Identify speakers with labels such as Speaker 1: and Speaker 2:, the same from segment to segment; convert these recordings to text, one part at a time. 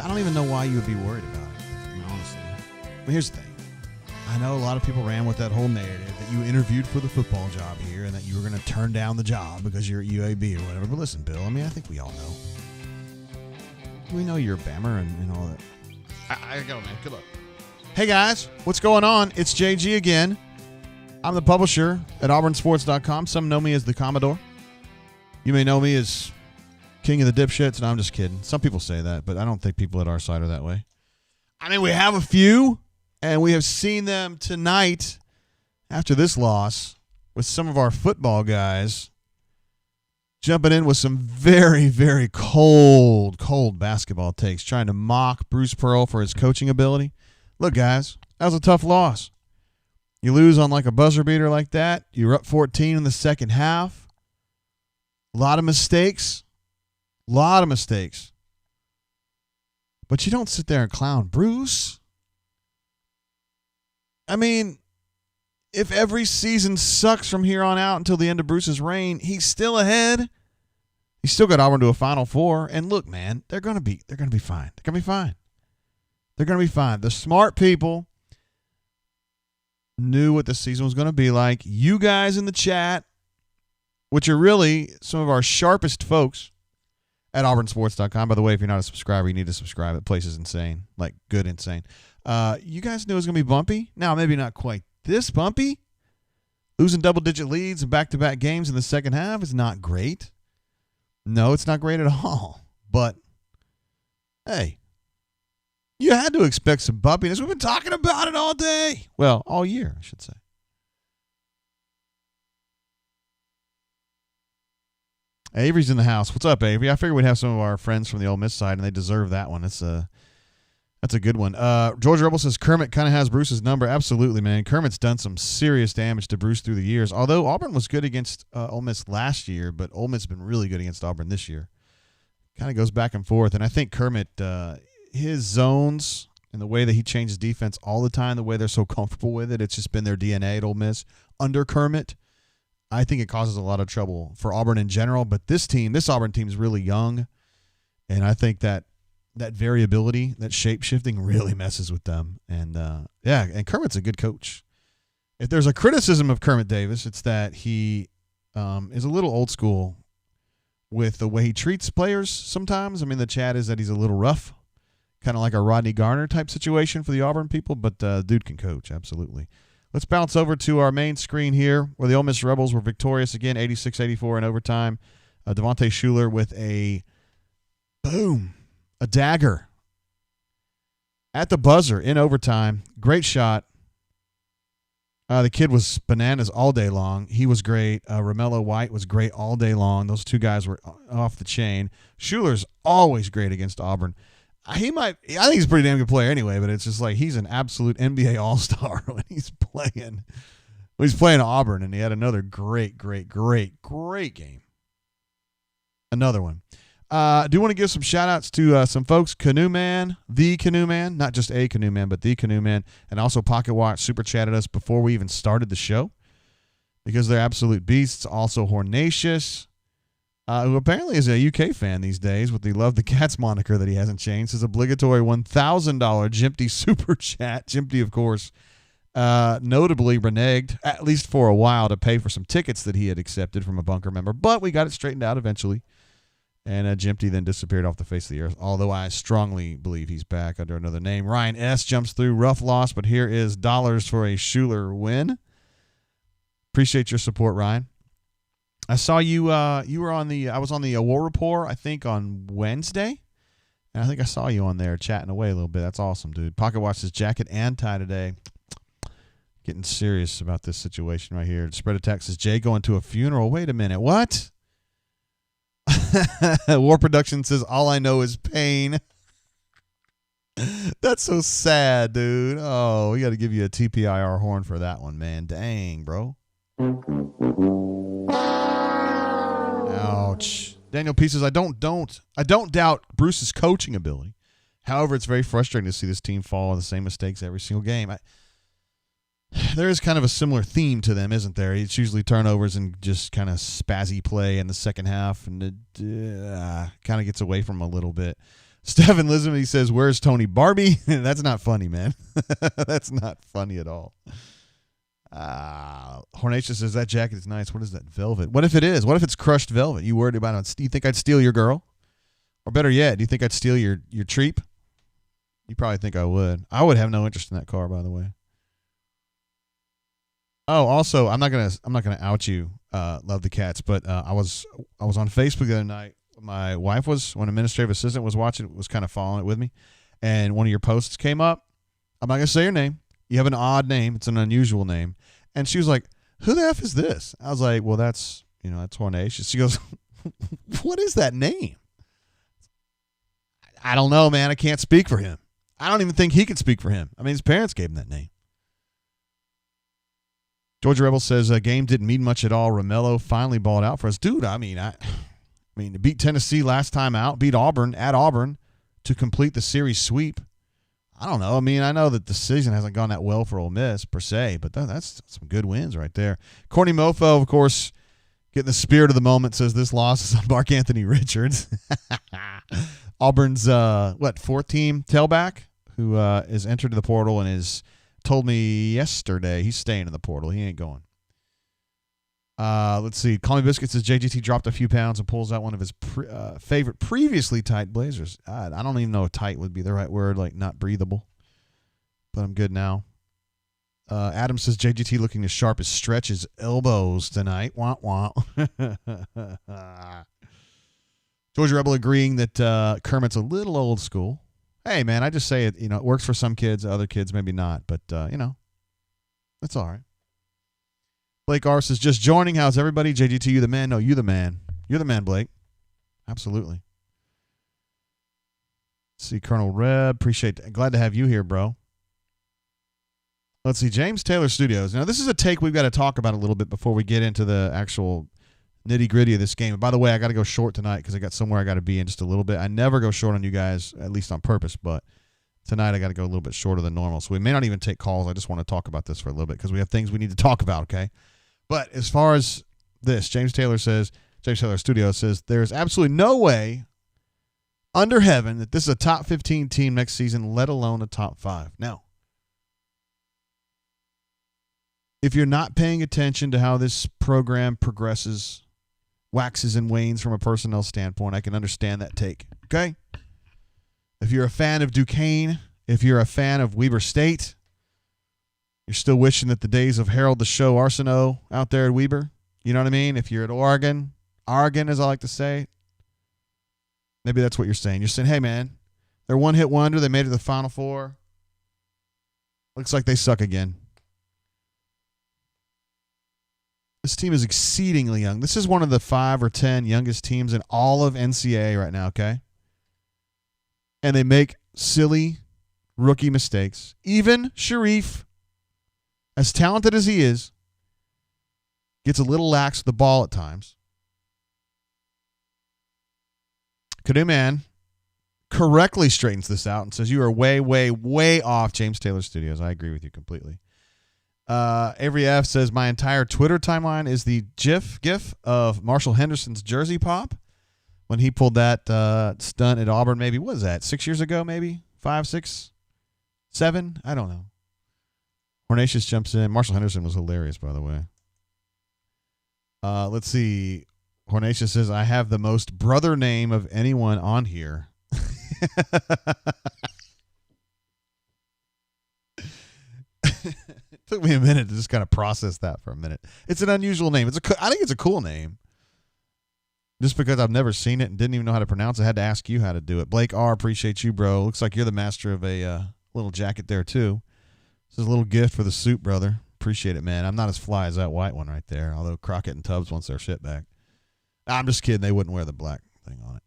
Speaker 1: I don't even know why you would be worried about it, I mean, honestly. But here's the thing. I know a lot of people ran with that whole narrative that you interviewed for the football job here and that you were going to turn down the job because you're at UAB or whatever. But listen, Bill, I mean, I think we all know. We know you're a Bammer and all that. I go, man. Good luck. Hey, guys. What's going on? It's JG again. I'm the publisher at auburnsports.com. Some know me as the Commodore. You may know me as King of the Dipshits. No, I'm just kidding. Some people say that, but I don't think people at our side are that way. I mean, we have a few, and we have seen them tonight after this loss with some of our football guys jumping in with some very, very cold basketball takes, trying to mock Bruce Pearl for his coaching ability. Look, guys, that was a tough loss. You lose on like a buzzer beater like that. You're up 14 in the second half. A lot of mistakes. But you don't sit there and clown Bruce. I mean, if every season sucks from here on out until the end of Bruce's reign, he's still ahead. He's still got Auburn to a Final Four. And look, man, they're gonna be fine. They're gonna be fine. The smart people knew what the season was gonna be like. You guys in the chat, which are really some of our sharpest folks at auburnsports.com. By the way, if you're not a subscriber, you need to subscribe. The place is insane, like good insane. You guys knew it was going to be bumpy. Now, maybe not quite this bumpy. Losing double-digit leads in back-to-back games in the second half is not great. No, it's not great at all. But, hey, you had to expect some bumpiness. We've been talking about it all day. Well, all year, I should say. Avery's in the house. What's up, Avery? I figured we'd have some of our friends from the Ole Miss side, and they deserve that one. That's a good one. George Rebel says Kermit kind of has Bruce's number. Absolutely, man. Kermit's done some serious damage to Bruce through the years. Although Auburn was good against Ole Miss last year, but Ole Miss has been really good against Auburn this year. Kind of goes back and forth. And I think Kermit, his zones and the way that he changes defense all the time, the way they're so comfortable with it, it's just been their DNA at Ole Miss. Under Kermit, I think it causes a lot of trouble for Auburn in general. But this Auburn team is really young, and I think that variability, that shape-shifting really messes with them. And, and Kermit's a good coach. If there's a criticism of Kermit Davis, it's that he is a little old school with the way he treats players sometimes. I mean, the chat is that he's a little rough, kind of like a Rodney Garner type situation for the Auburn people, but dude can coach, absolutely. Let's bounce over to our main screen here where the Ole Miss Rebels were victorious again, 86-84 in overtime. Devontae Shuler with a dagger at the buzzer in overtime. Great shot. The kid was bananas all day long. He was great. Romello White was great all day long. Those two guys were off the chain. Shuler's always great against Auburn. I think he's a pretty damn good player anyway, but it's just like he's an absolute NBA All-Star when he's playing. He's playing Auburn, and he had another great game. Another one. I do want to give some shout-outs to some folks. Canoe Man, the Canoe Man, not just a Canoe Man, but the Canoe Man, and also Pocket Watch super chatted us before we even started the show because they're absolute beasts. Also Hornatius, who apparently is a UK fan these days with the Love the Cats moniker that he hasn't changed. His obligatory $1,000 Jimpty super chat. Jimpty, of course, notably reneged, at least for a while, to pay for some tickets that he had accepted from a bunker member, but we got it straightened out eventually. And Jimpty then disappeared off the face of the earth, although I strongly believe he's back under another name. Ryan S. jumps through. Rough loss, but here is dollars for a Shuler win. Appreciate your support, Ryan. I saw you. I was on the War Report, I think, on Wednesday. And I think I saw you on there chatting away a little bit. That's awesome, dude. Pocket Watch says jacket and tie today. Getting serious about this situation right here. Spread a text says Jay going to a funeral. Wait a minute. What? War Production says, all I know is pain. That's so sad, dude. Oh, we got to give you a TPIR horn for that one, man. Dang, bro. Ouch. Daniel P says, I don't doubt Bruce's coaching ability. However, it's very frustrating to see this team fall on the same mistakes every single game. There is kind of a similar theme to them, isn't there? It's usually turnovers and just kind of spazzy play in the second half, and it kind of gets away from them a little bit. Stephen Lism, he says, where's Tony Barbie? That's not funny, man. That's not funny at all. Hornacia says, that jacket is nice. What is that, velvet? What if it is? What if it's crushed velvet? You worried about it? Do you think I'd steal your girl? Or better yet, do you think I'd steal your treep? You probably think I would. I would have no interest in that car, by the way. Oh, also, I'm not gonna out you, Love the Cats, but I was on Facebook the other night. My wife when administrative assistant was watching, was kind of following it with me, and one of your posts came up. I'm not gonna say your name. You have an odd name. It's an unusual name, and she was like, "Who the F is this?" I was like, "Well, that's Hornacia." She goes, "What is that name?" I don't know, man. I can't speak for him. I don't even think he can speak for him. I mean, his parents gave him that name. Georgia Rebel says, game didn't mean much at all. Romello finally balled out for us. Dude, I mean, to beat Tennessee last time out, beat Auburn at Auburn to complete the series sweep. I don't know. I mean, I know that the season hasn't gone that well for Ole Miss per se, but that's some good wins right there. Corny Mofo, of course, getting the spirit of the moment, says this loss is on Mark Anthony Richards. Auburn's, fourth team tailback who is entered the portal and is told me yesterday he's staying in the portal. He ain't going. Let's see. Call Me Biscuit says JGT dropped a few pounds and pulls out one of his favorite previously tight blazers. I don't even know if tight would be the right word, like not breathable. But I'm good now. Adam says JGT looking as sharp as Stretch's elbows tonight. Wah, wah. Georgia Rebel agreeing that Kermit's a little old school. Hey, man, I just say it. It works for some kids, other kids maybe not. But, that's all right. Blake R says, just joining. How's everybody? JGT, you the man? No, you the man. You're the man, Blake. Absolutely. Let's see, Colonel Reb. Appreciate it. Glad to have you here, bro. Let's see, James Taylor Studios. Now, this is a take we've got to talk about a little bit before we get into the actual nitty-gritty of this game. And by the way, I got to go short tonight because I got somewhere I got to be in just a little bit. I never go short on you guys, at least on purpose, but tonight I got to go a little bit shorter than normal. So we may not even take calls. I just want to talk about this for a little bit because we have things we need to talk about, okay? But as far as this, James Taylor Studios says, there's absolutely no way under heaven that this is a top 15 team next season, let alone a top 5. Now, if you're not paying attention to how this program progresses, waxes and wanes from a personnel standpoint, I can understand that take, okay? If you're a fan of Duquesne, if you're a fan of Weber State, you're still wishing that the days of Harold the Show Arsenault out there at Weber, you know what I mean? If you're at Oregon, as I like to say, maybe that's what you're saying. You're saying, hey, man, they're one-hit wonder. They made it to the Final Four. Looks like they suck again. This team is exceedingly young. This is one of the 5 or 10 youngest teams in all of NCAA right now, okay? And they make silly rookie mistakes. Even Sharif, as talented as he is, gets a little lax with the ball at times. Canoe Man correctly straightens this out and says, you are way, way, way off, James Taylor Studios. I agree with you completely. Avery F says, my entire Twitter timeline is the GIF of Marshall Henderson's jersey pop when he pulled that stunt at Auburn. Maybe, what was that, 6 years ago, maybe? 5, 6, 7? I don't know. Hornacious jumps in. Marshall Henderson was hilarious, by the way. Let's see. Hornacious says, I have the most brother name of anyone on here. Took me a minute to just kind of process that for a minute. It's an unusual name. I think it's a cool name. Just because I've never seen it and didn't even know how to pronounce it, I had to ask you how to do it. Blake R., appreciate you, bro. Looks like you're the master of a little jacket there, too. This is a little gift for the suit, brother. Appreciate it, man. I'm not as fly as that white one right there, although Crockett and Tubbs wants their shit back. I'm just kidding. They wouldn't wear the black thing on it.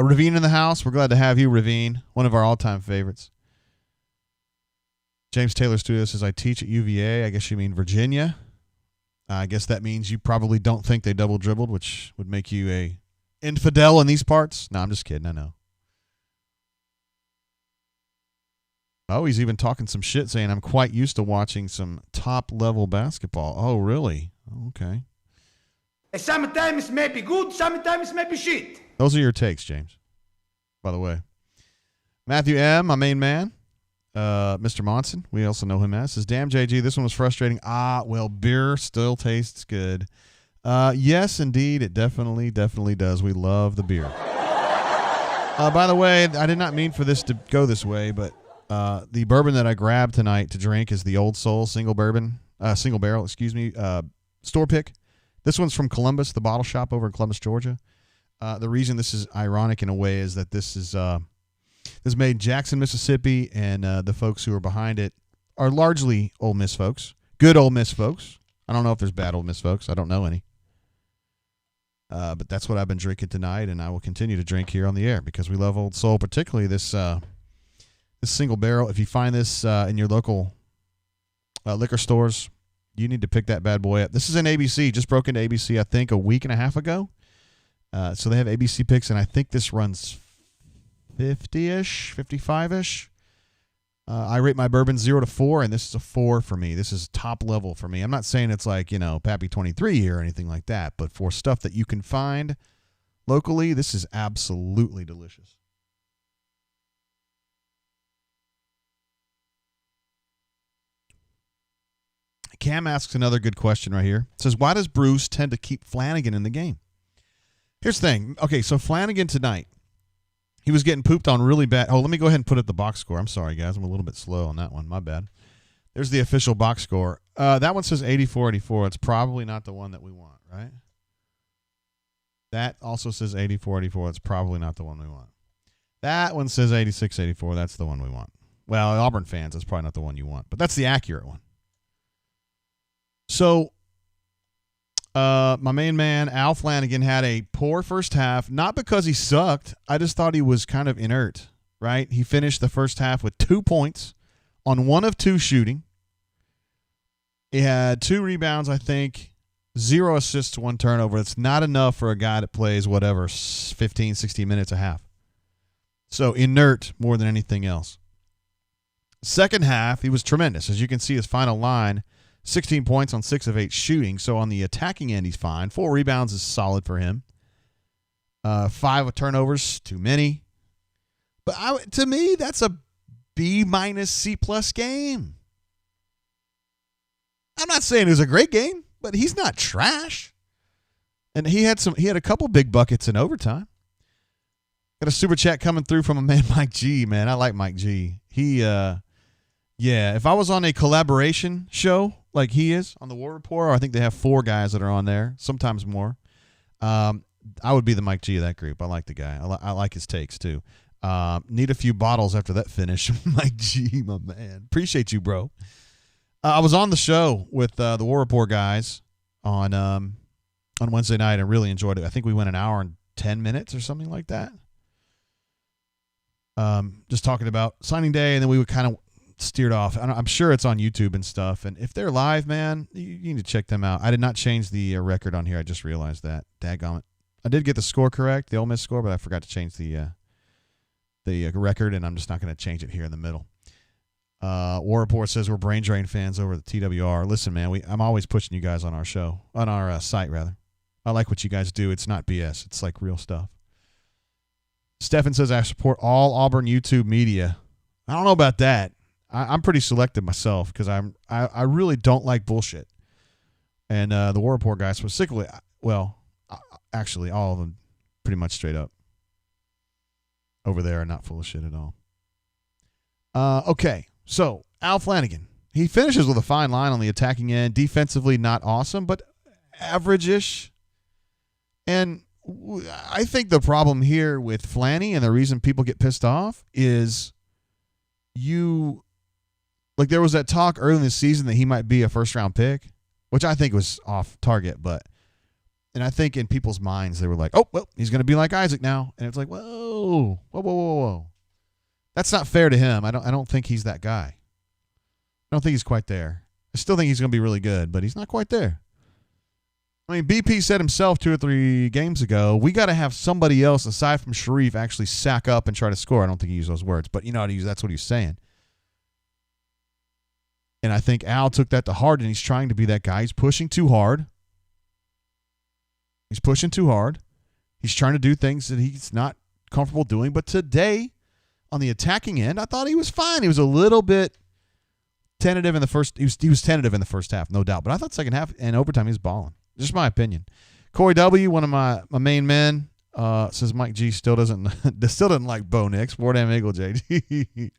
Speaker 1: Ravine in the house. We're glad to have you, Ravine. One of our all-time favorites. James Taylor Studios says, I teach at UVA. I guess you mean Virginia. I guess that means you probably don't think they double dribbled, which would make you a infidel in these parts. No, I'm just kidding. I know. Oh, he's even talking some shit saying I'm quite used to watching some top-level basketball. Oh, really? Okay.
Speaker 2: Sometimes it may be good, sometimes it may be shit.
Speaker 1: Those are your takes, James. by the way. Matthew M., my main man. Mr. Monson, we also know him as, says, damn, JG, this one was frustrating. Well, beer still tastes good. Yes, indeed, it definitely does. We love the beer. By the way, I did not mean for this to go this way, but the bourbon that I grabbed tonight to drink is the Old Soul single barrel, store pick. This one's from Columbus, the bottle shop over in Columbus, Georgia. The reason this is ironic in a way is that this is made in Jackson, Mississippi, and the folks who are behind it are largely Ole Miss folks. Good Ole Miss folks. I don't know if there's bad Ole Miss folks. I don't know any. But that's what I've been drinking tonight, and I will continue to drink here on the air because we love Old Soul, particularly this single barrel. If you find this in your local liquor stores, you need to pick that bad boy up. This is an ABC. Just broke into ABC, I think, a week and a half ago. So they have ABC picks, and I think this runs 50-ish, 55-ish. I rate my bourbon 0 to 4, and this is a 4 for me. This is top level for me. I'm not saying it's like, Pappy 23 or anything like that, but for stuff that you can find locally, this is absolutely delicious. Cam asks another good question right here. It says, why does Bruce tend to keep Flanagan in the game? Here's the thing. Okay, so Flanagan tonight, he was getting pooped on really bad. Oh, let me go ahead and put up the box score. I'm sorry, guys. I'm a little bit slow on that one. My bad. There's the official box score. That one says 84-84. It's probably not the one that we want, right? That also says 84-84. It's probably not the one we want. That one says 86-84. That's the one we want. Well, Auburn fans, that's probably not the one you want. But that's the accurate one. So, my main man, Al Flanagan, had a poor first half, not because he sucked. I just thought he was kind of inert, right? He finished the first half with 2 points on 1 of 2 shooting. He had 2 rebounds, I think, 0 assists, 1 turnover. That's not enough for a guy that plays, 15, 16 minutes a half. So, inert more than anything else. Second half, he was tremendous. As you can see, his final line, 16 points on 6 of 8 shooting. So on the attacking end, he's fine. 4 rebounds is solid for him. 5 turnovers, too many. But to me, that's a B- C+ game. I'm not saying it was a great game, but he's not trash. And he had a couple big buckets in overtime. Got a super chat coming through from a man, Mike G. Man, I like Mike G. If I was on a collaboration show like he is on the War Report, or I think they have 4 guys that are on there, sometimes more, I would be the Mike G of that group. I like the guy. I like his takes, too. Need a few bottles after that finish. Mike G, my man. Appreciate you, bro. I was on the show with the War Report guys on Wednesday night and really enjoyed it. I think we went an hour and 10 minutes or something like that. Just talking about signing day, and then we would kind of steered off. I'm sure it's on YouTube and stuff. And if they're live, man, you need to check them out. I did not change the record on here. I just realized that. Daggone it. I did get the score correct, the Ole Miss score, but I forgot to change the record, and I'm just not going to change it here in the middle. War Report says we're Brain Drain fans over the TWR. Listen, man, I'm always pushing you guys on our show, on our site, rather. I like what you guys do. It's not BS. It's like real stuff. Stefan says I support all Auburn YouTube media. I don't know about that. I'm pretty selective myself because I really don't like bullshit. And the War Report guys specifically, actually all of them pretty much straight up over there are not full of shit at all. Okay, so Al Flanagan. He finishes with a fine line on the attacking end. Defensively, not awesome, but average-ish. And I think the problem here with Flanny and the reason people get pissed off is there was that talk early in the season that he might be a first-round pick, which I think was off target, and I think in people's minds they were like, oh, well, he's going to be like Isaac now. And it's like, whoa. That's not fair to him. I don't think he's that guy. I don't think he's quite there. I still think he's going to be really good, but he's not quite there. I mean, BP said himself 2 or 3 games ago, we got to have somebody else aside from Sharif actually sack up and try to score. I don't think he used those words, but you know that's what he's saying. And I think Al took that to heart, and he's trying to be that guy. He's pushing too hard. He's trying to do things that he's not comfortable doing. But today, on the attacking end, I thought he was fine. He was a little bit tentative in the first. He was tentative in the first half, no doubt. But I thought second half and overtime he was balling. Just my opinion. Corey W., one of my main men, says Mike G still doesn't like Bo Nix. War Damn Eagle JD.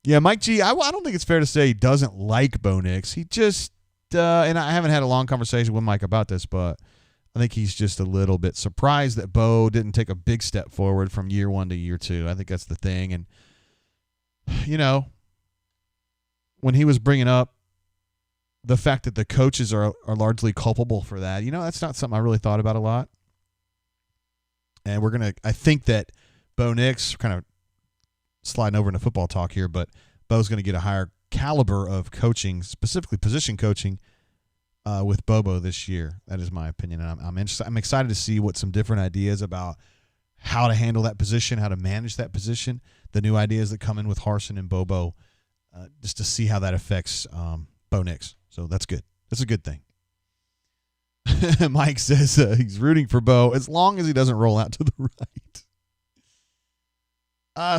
Speaker 1: Yeah, Mike G. I don't think it's fair to say he doesn't like Bo Nix. He just and I haven't had a long conversation with Mike about this, but I think he's just a little bit surprised that Bo didn't take a big step forward from year 1 to year 2. I think that's the thing. And, when he was bringing up the fact that the coaches are largely culpable for that, that's not something I really thought about a lot. And I think that Bo Nix, kind of sliding over into football talk here, but Bo's going to get a higher caliber of coaching, specifically position coaching, with Bobo this year. That is my opinion. And I'm excited to see what some different ideas about how to handle that position, how to manage that position, the new ideas that come in with Harsin and Bobo, just to see how that affects Bo Nix. So that's good. That's a good thing. Mike says he's rooting for Bo as long as he doesn't roll out to the right.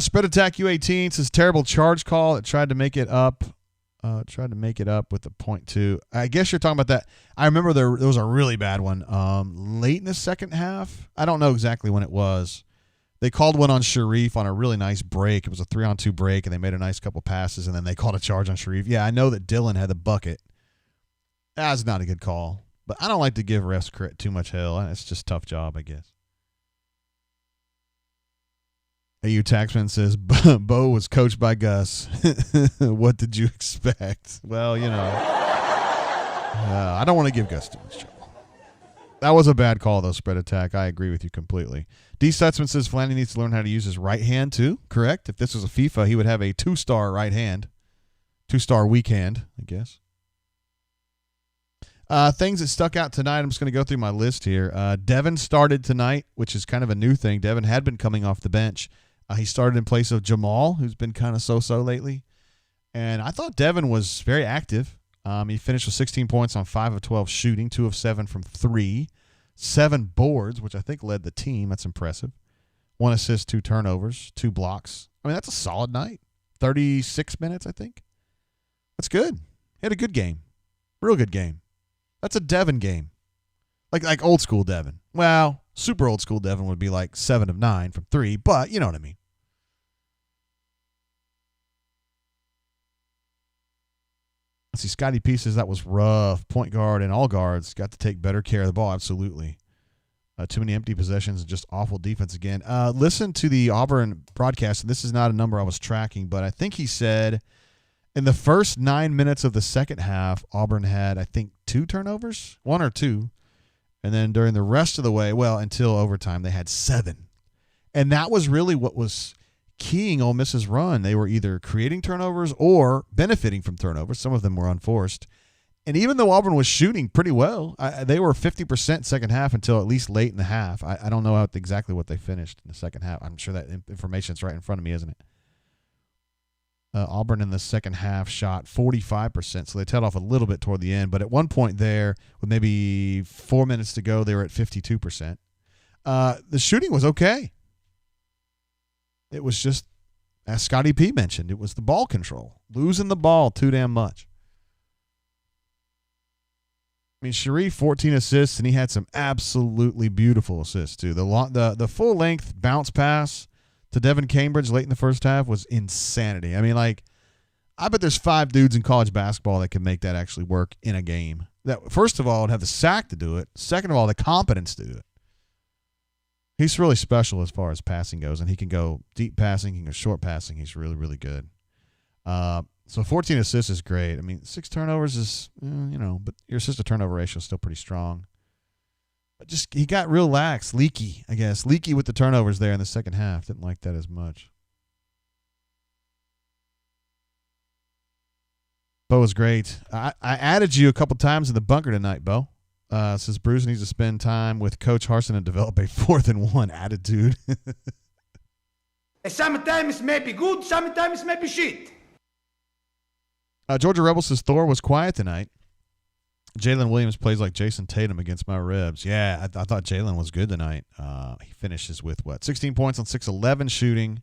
Speaker 1: Spread Attack U18 says terrible charge call. It tried to make it up. With the .2. I guess you're talking about that. I remember there was a really bad one late in the second half. I don't know exactly when it was. They called one on Sharif on a really nice break. It was a 3-on-2 break, and they made a nice couple passes, and then they called a charge on Sharif. Yeah, I know that Dylan had the bucket. That's not a good call. But I don't like to give refs too much hell. It's just a tough job, I guess. AU Taxman says, Bo was coached by Gus. What did you expect? Well, I don't want to give Gus too much trouble. That was a bad call, though, Spread Attack. I agree with you completely. D. Stutzman says Flannery needs to learn how to use his right hand, too. Correct. If this was a FIFA, he would have a 2-star right hand. 2-star weak hand, I guess. Things that stuck out tonight, I'm just going to go through my list here. Devin started tonight, which is kind of a new thing. Devin had been coming off the bench. He started in place of Jamal, who's been kind of so-so lately. And I thought Devin was very active. He finished with 16 points on 5 of 12 shooting, 2 of 7 from 3, 7 boards, which I think led the team. That's impressive. 1 assist, 2 turnovers, 2 blocks. I mean, that's a solid night. 36 minutes, I think. That's good. He had a good game. Real good game. That's a Devin game. Like old school Devin. Well, super old school Devin would be like 7 of 9 from 3, but you know what I mean. Let's see, Scotty P says that was rough. Point guard and all guards got to take better care of the ball. Absolutely. Too many empty possessions and just awful defense again. Listen to the Auburn broadcast. This is not a number I was tracking, but I think he said in the first 9 minutes of the second half, Auburn had, I think, 2 turnovers, 1 or 2. And then during the rest of the way, well, until overtime, they had 7. And that was really what was keying Ole Miss's run. They were either creating turnovers or benefiting from turnovers. Some of them were unforced. And even though Auburn was shooting pretty well, they were 50% second half until at least late in the half. I don't know exactly what they finished in the second half. I'm sure that information's right in front of me, isn't it? Auburn in the second half shot 45%, so they tailed off a little bit toward the end. But at one point there, with maybe 4 minutes to go, they were at 52%. The shooting was okay. It was just, as Scotty P mentioned, it was the ball control. Losing the ball too damn much. I mean, Sharif, 14 assists, and he had some absolutely beautiful assists, too. The full-length bounce pass to Devin Cambridge late in the first half was insanity. I mean, I bet there's 5 dudes in college basketball that can make that actually work in a game. That, first of all, would have the sack to do it. Second of all, the competence to do it. He's really special as far as passing goes, and he can go deep passing, he can go short passing. He's really, really good. So 14 assists is great. I mean, 6 turnovers is, but your assist-to-turnover ratio is still pretty strong. But just he got real lax, leaky, I guess. Leaky with the turnovers there in the second half. Didn't like that as much. Bo was great. I added you a couple times in the bunker tonight, Bo. Says Bruce needs to spend time with Coach Harsin and develop a 4th-and-1 attitude.
Speaker 2: Sometimes it may be good, sometimes it may be shit.
Speaker 1: Georgia Rebel says Thor was quiet tonight. Jalen Williams plays like Jason Tatum against my Rebs. Yeah, I thought Jalen was good tonight. He finishes with 16 points on 6-11 shooting,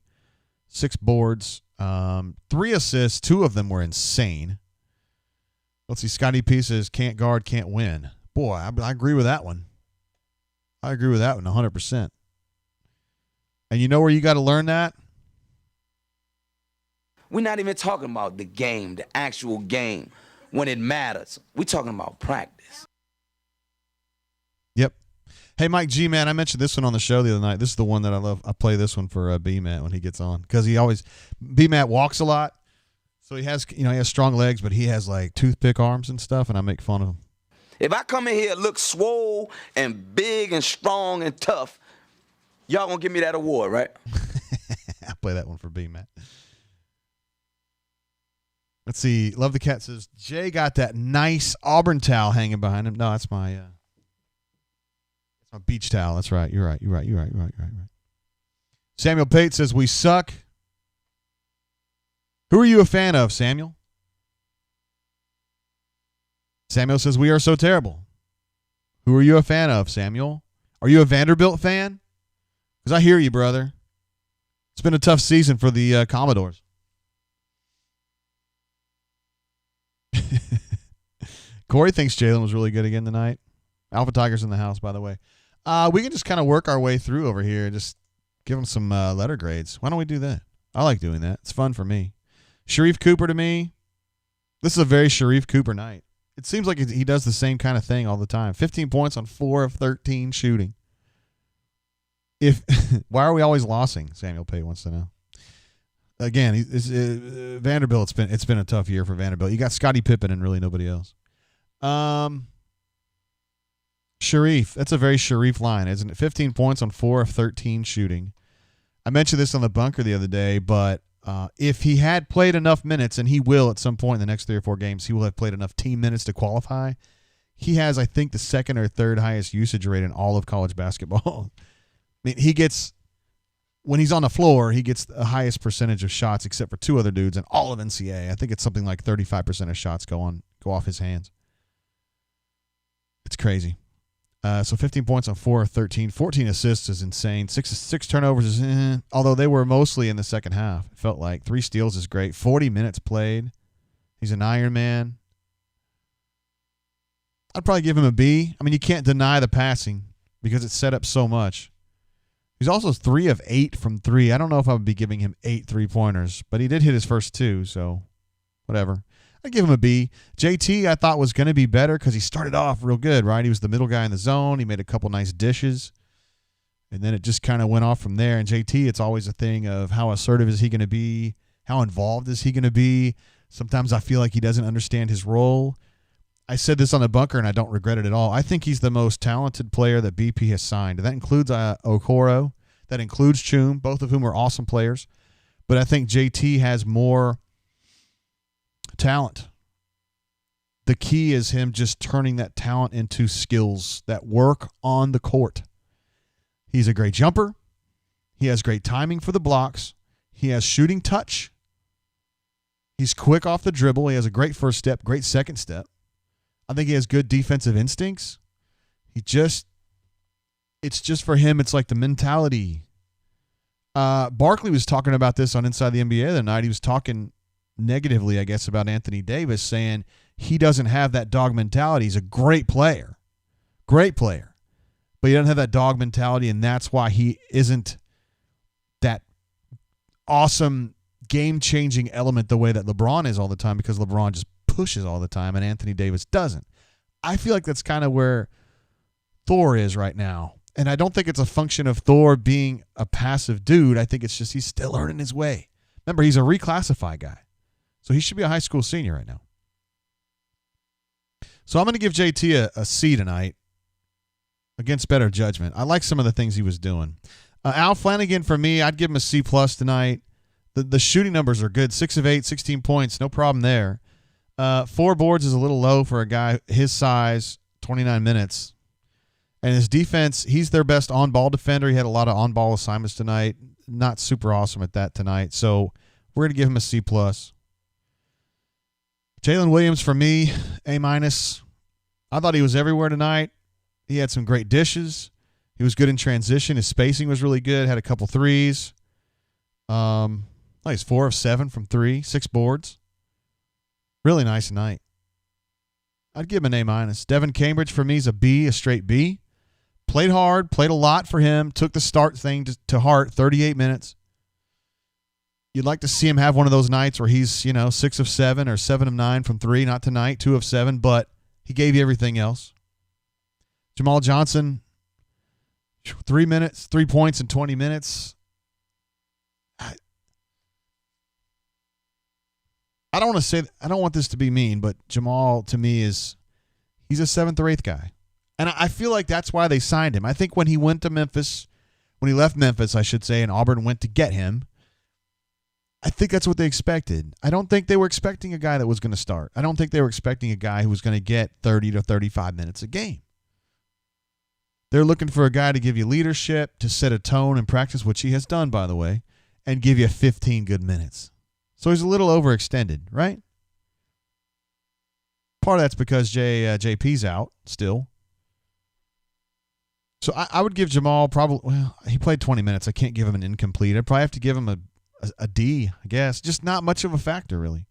Speaker 1: 6 boards, 3 assists. 2 of them were insane. Let's see. Scotty P says, can't guard, can't win. Boy, I agree with that one. I agree with that one 100%. And you know where you got to learn that?
Speaker 3: We're not even talking about the game, the actual game, when it matters. We're talking about practice.
Speaker 1: Yep. Hey, Mike G, man, I mentioned this one on the show the other night. This is the one that I love. I play this one for B-Matt when he gets on because B-Matt walks a lot. So he has strong legs, but he has like toothpick arms and stuff, and I make fun of him.
Speaker 3: If I come in here and look swole and big and strong and tough, y'all gonna give me that award, right?
Speaker 1: I play that one for B-Matt. Let's see. Love the Cat says, Jay got that nice Auburn towel hanging behind him. No, that's my beach towel. That's right. You're right. Samuel Pate says, we suck. Who are you a fan of, Samuel? Samuel says, we are so terrible. Who are you a fan of, Samuel? Are you a Vanderbilt fan? Because I hear you, brother. It's been a tough season for the Commodores. Corey thinks Jalen was really good again tonight. Alpha Tiger's in the house, by the way. We can just kind of work our way through over here and just give him some letter grades. Why don't we do that? I like doing that. It's fun for me. Sharif Cooper to me. This is a very Sharif Cooper night. It seems like he does the same kind of thing all the time. 15 points on 4 of 13 shooting. Why are we always losing? Samuel Pate wants to know. Again, Vanderbilt. It's been a tough year for Vanderbilt. You got Scottie Pippen and really nobody else. Sharif. That's a very Sharif line, isn't it? 15 points on 4 of 13 shooting. I mentioned this on the bunker the other day, but if he had played enough minutes, and he will at some point in the next 3 or 4 games, he will have played enough team minutes to qualify. He has, I think, the second or third highest usage rate in all of college basketball. I mean, when he's on the floor, he gets the highest percentage of shots except for 2 other dudes in all of NCAA. I think it's something like 35% of shots go off his hands. It's crazy. So 15 points on 4 of 13. 14 assists is insane. 6 turnovers is although they were mostly in the second half. It felt like 3 steals is great. 40 minutes played. He's an Iron Man. I'd probably give him a B. I mean, you can't deny the passing because it's set up so much. He's also 3 of 8 from 3. I don't know if I would be giving him 8 3-pointers, but he did hit his first 2, so whatever. I'd give him a B. JT, I thought, was going to be better because he started off real good, right? He was the middle guy in the zone. He made a couple nice dishes, and then it just kind of went off from there. And JT, it's always a thing of how assertive is he going to be? How involved is he going to be? Sometimes I feel like he doesn't understand his role. I said this on the bunker, and I don't regret it at all. I think he's the most talented player that BP has signed. That includes Okoro. That includes Chum, both of whom are awesome players. But I think JT has more talent. The key is him just turning that talent into skills that work on the court. He's a great jumper. He has great timing for the blocks. He has shooting touch. He's quick off the dribble. He has a great first step, great second step. I think he has good defensive instincts. It's just for him, it's like the mentality. Barkley was talking about this on Inside the NBA the other night. He was talking negatively, I guess, about Anthony Davis, saying he doesn't have that dog mentality. He's a great player, but he doesn't have that dog mentality, and that's why he isn't that awesome game-changing element the way that LeBron is all the time, because LeBron just pushes all the time and Anthony Davis doesn't. I feel like that's kind of where Thor is right now, and I don't think it's a function of Thor being a passive dude. I think it's just he's still learning his way. Remember, he's a reclassified guy. So he should be a high school senior right now. So I'm going to give JT a C tonight against better judgment. I like some of the things he was doing. Al Flanagan, for me, I'd give him a C+ tonight. The shooting numbers are good. 6 of 8, 16 points, no problem there. 4 boards is a little low for a guy his size, 29 minutes. And his defense, he's their best on-ball defender. He had a lot of on-ball assignments tonight. Not super awesome at that tonight. So we're going to give him a C+. Jalen Williams, for me, A-. I thought he was everywhere tonight. He had some great dishes. He was good in transition. His spacing was really good. Had a couple threes. He's 4 of 7 from 3, 6 boards. Really nice night. I'd give him an A-. Devin Cambridge for me is a B, a straight B. Played hard, played a lot for him. Took the start thing to heart, 38 minutes. You'd like to see him have one of those nights where he's, 6 of 7 or 7 of 9 from 3. Not tonight, 2 of 7, but he gave you everything else. Jamal Johnson, 3 minutes, 3 points in 20 minutes. I don't want this to be mean, but Jamal to me he's a 7th or 8th guy. And I feel like that's why they signed him. I think when he left Memphis, I should say, and Auburn went to get him, I think that's what they expected. I don't think they were expecting a guy that was going to start. I don't think they were expecting a guy who was going to get 30 to 35 minutes a game. They're looking for a guy to give you leadership, to set a tone in practice, which he has done, by the way, and give you 15 good minutes. So he's a little overextended, right? Part of that's because JP's out still. So I would give Jamal he played 20 minutes. I can't give him an incomplete. I'd probably have to give him a D, I guess. Just not much of a factor, really.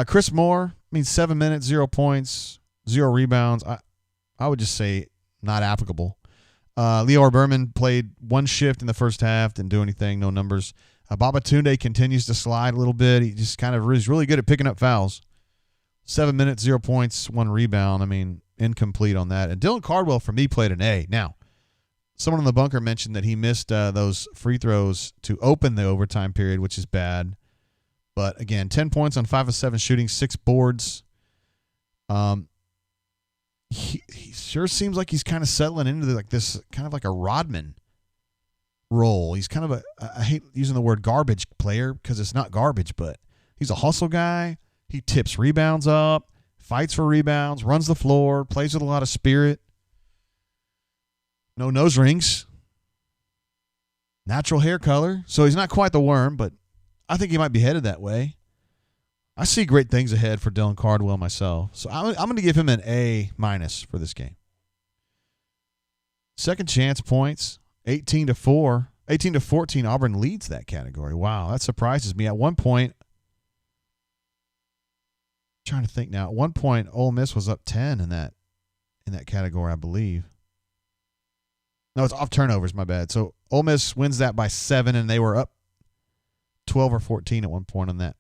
Speaker 1: Chris Moore, 7 minutes, 0 points, 0 rebounds. I would just say not applicable. Leor Bourbon played 1 shift in the first half, didn't do anything, no numbers. Babatunde continues to slide a little bit. He just is really good at picking up fouls. 7 minutes, 0 points, 1 rebound. Incomplete on that. And Dylan Cardwell, for me, played an A. Now, someone in the bunker mentioned that he missed those free throws to open the overtime period, which is bad. But, again, 10 points on 5 of 7 shooting, 6 boards. He sure seems like he's kind of settling into this kind of like a Rodman role. He's kind of I hate using the word garbage player because it's not garbage, but he's a hustle guy. He tips rebounds up, fights for rebounds, runs the floor, plays with a lot of spirit. No nose rings. Natural hair color. So he's not quite the worm, but I think he might be headed that way. I see great things ahead for Dylan Cardwell myself. So I'm going to give him an A- for this game. Second chance points, 18 to 14. Auburn leads that category. Wow, that surprises me. At one point, trying to think now. At one point, Ole Miss was up 10 in that category, I believe. No, it's off turnovers, my bad. So Ole Miss wins that by 7, and they were up 12 or 14 at one point on that.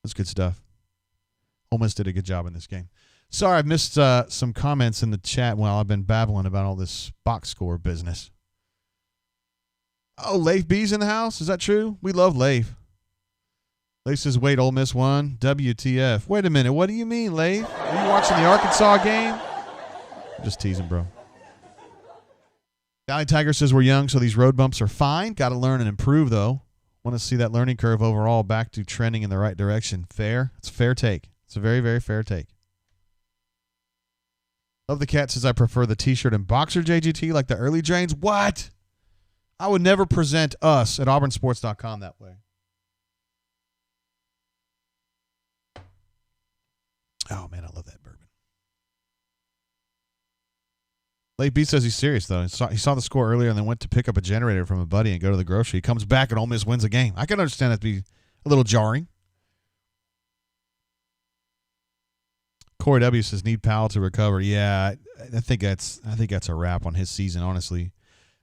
Speaker 1: That's good stuff. Ole Miss did a good job in this game. Sorry, I missed some comments in the chat while I've been babbling about all this box score business. Oh, Leif B's in the house? Is that true? We love Leif. Leif says, wait, Ole Miss won? WTF. Wait a minute. What do you mean, Leif? Are you watching the Arkansas game? I'm just teasing, bro. Valley Tiger says we're young, so these road bumps are fine. Got to learn and improve, though. Want to see that learning curve overall back to trending in the right direction. Fair? It's a fair take. It's a very, very fair take. Love the Cat says I prefer the T-shirt and boxer JGT like the early drains. What? I would never present us at auburnsports.com that way. Oh, man, I love that bourbon. Late B says he's serious, though. He saw the score earlier and then went to pick up a generator from a buddy and go to the grocery. He comes back and Ole Miss wins a game. I can understand that to be a little jarring. Corey W says need Powell to recover. Yeah, I think that's a wrap on his season, honestly.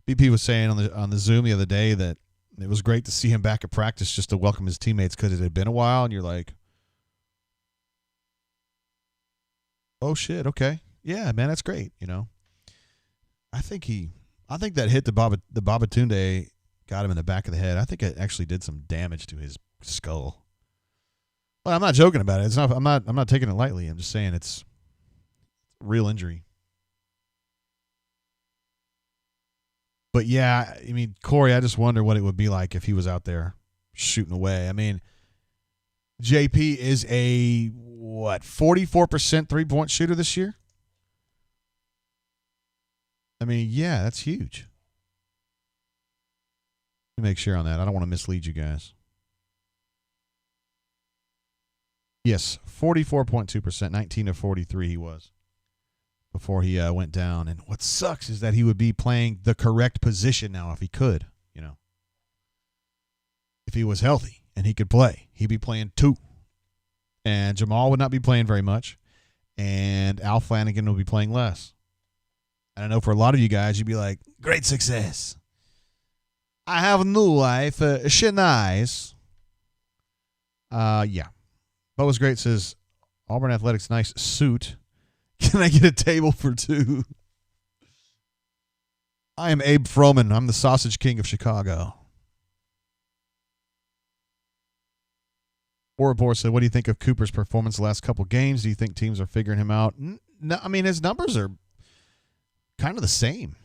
Speaker 1: BP was saying on the Zoom the other day that it was great to see him back at practice just to welcome his teammates because it had been a while, and you're like, oh shit, okay, yeah, man, that's great, I think that hit the Babatunde got him in the back of the head. I think it actually did some damage to his skull. Well, I'm not joking about it. It's not. I'm not taking it lightly. I'm just saying it's a real injury. But yeah, Corey, I just wonder what it would be like if he was out there shooting away. JP is a 44% 3-point shooter this year. Yeah, that's huge. Let me make sure on that. I don't want to mislead you guys. Yes, 44.2%, 19 to 43 he was. before he went down. And what sucks is that he would be playing the correct position now if he could, If he was healthy and he could play, he'd be playing 2. And Jamal would not be playing very much. And Al Flanagan will be playing less. And I know for a lot of you guys, you'd be like, great success. I have a new wife. She nice. Yeah. But was great says, Auburn Athletics, nice suit. Can I get a table for 2? I am Abe Froman. I'm the Sausage King of Chicago. Orapor said, what do you think of Cooper's performance the last couple games? Do you think teams are figuring him out? No, I mean, his numbers are kind of the same.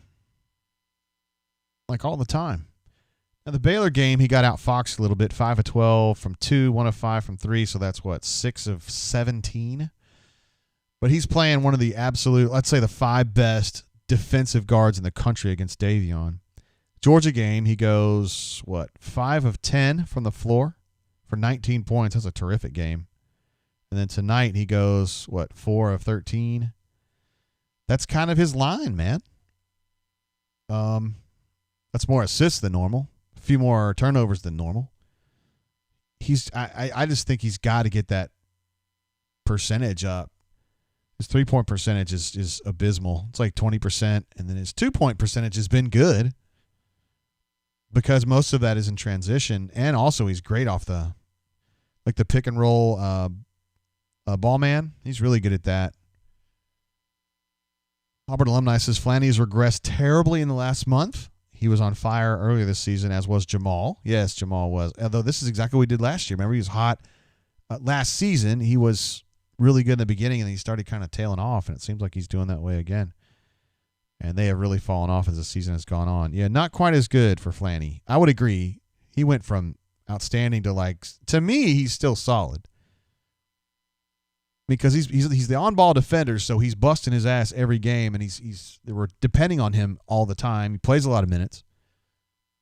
Speaker 1: Like all the time. Now, the Baylor game, he got outfoxed a little bit. 5 of 12 from 2, 1 of 5 from 3. So that's what, 6 of 17? But he's playing one of the absolute, let's say the 5 best defensive guards in the country against Davion. Georgia game, he goes, 5 of 10 from the floor for 19 points. That's a terrific game. And then tonight he goes, 4 of 13. That's kind of his line, man. That's more assists than normal. A few more turnovers than normal. I just think he's got to get that percentage up. His 3-point percentage is abysmal. It's like 20%. And then his 2-point percentage has been good because most of that is in transition. And also he's great off the pick and roll ball man. He's really good at that. Auburn alumni says Flanny has regressed terribly in the last month. He was on fire earlier this season, as was Jamal. Yes, Jamal was. Although this is exactly what we did last year. Remember, he was hot last season. He was really good in the beginning, and he started kind of tailing off, and it seems like he's doing that way again. And they have really fallen off as the season has gone on. Yeah, not quite as good for Flanny. I would agree. He went from outstanding to me, he's still solid. Because he's the on-ball defender, so he's busting his ass every game, and we're depending on him all the time. He plays a lot of minutes.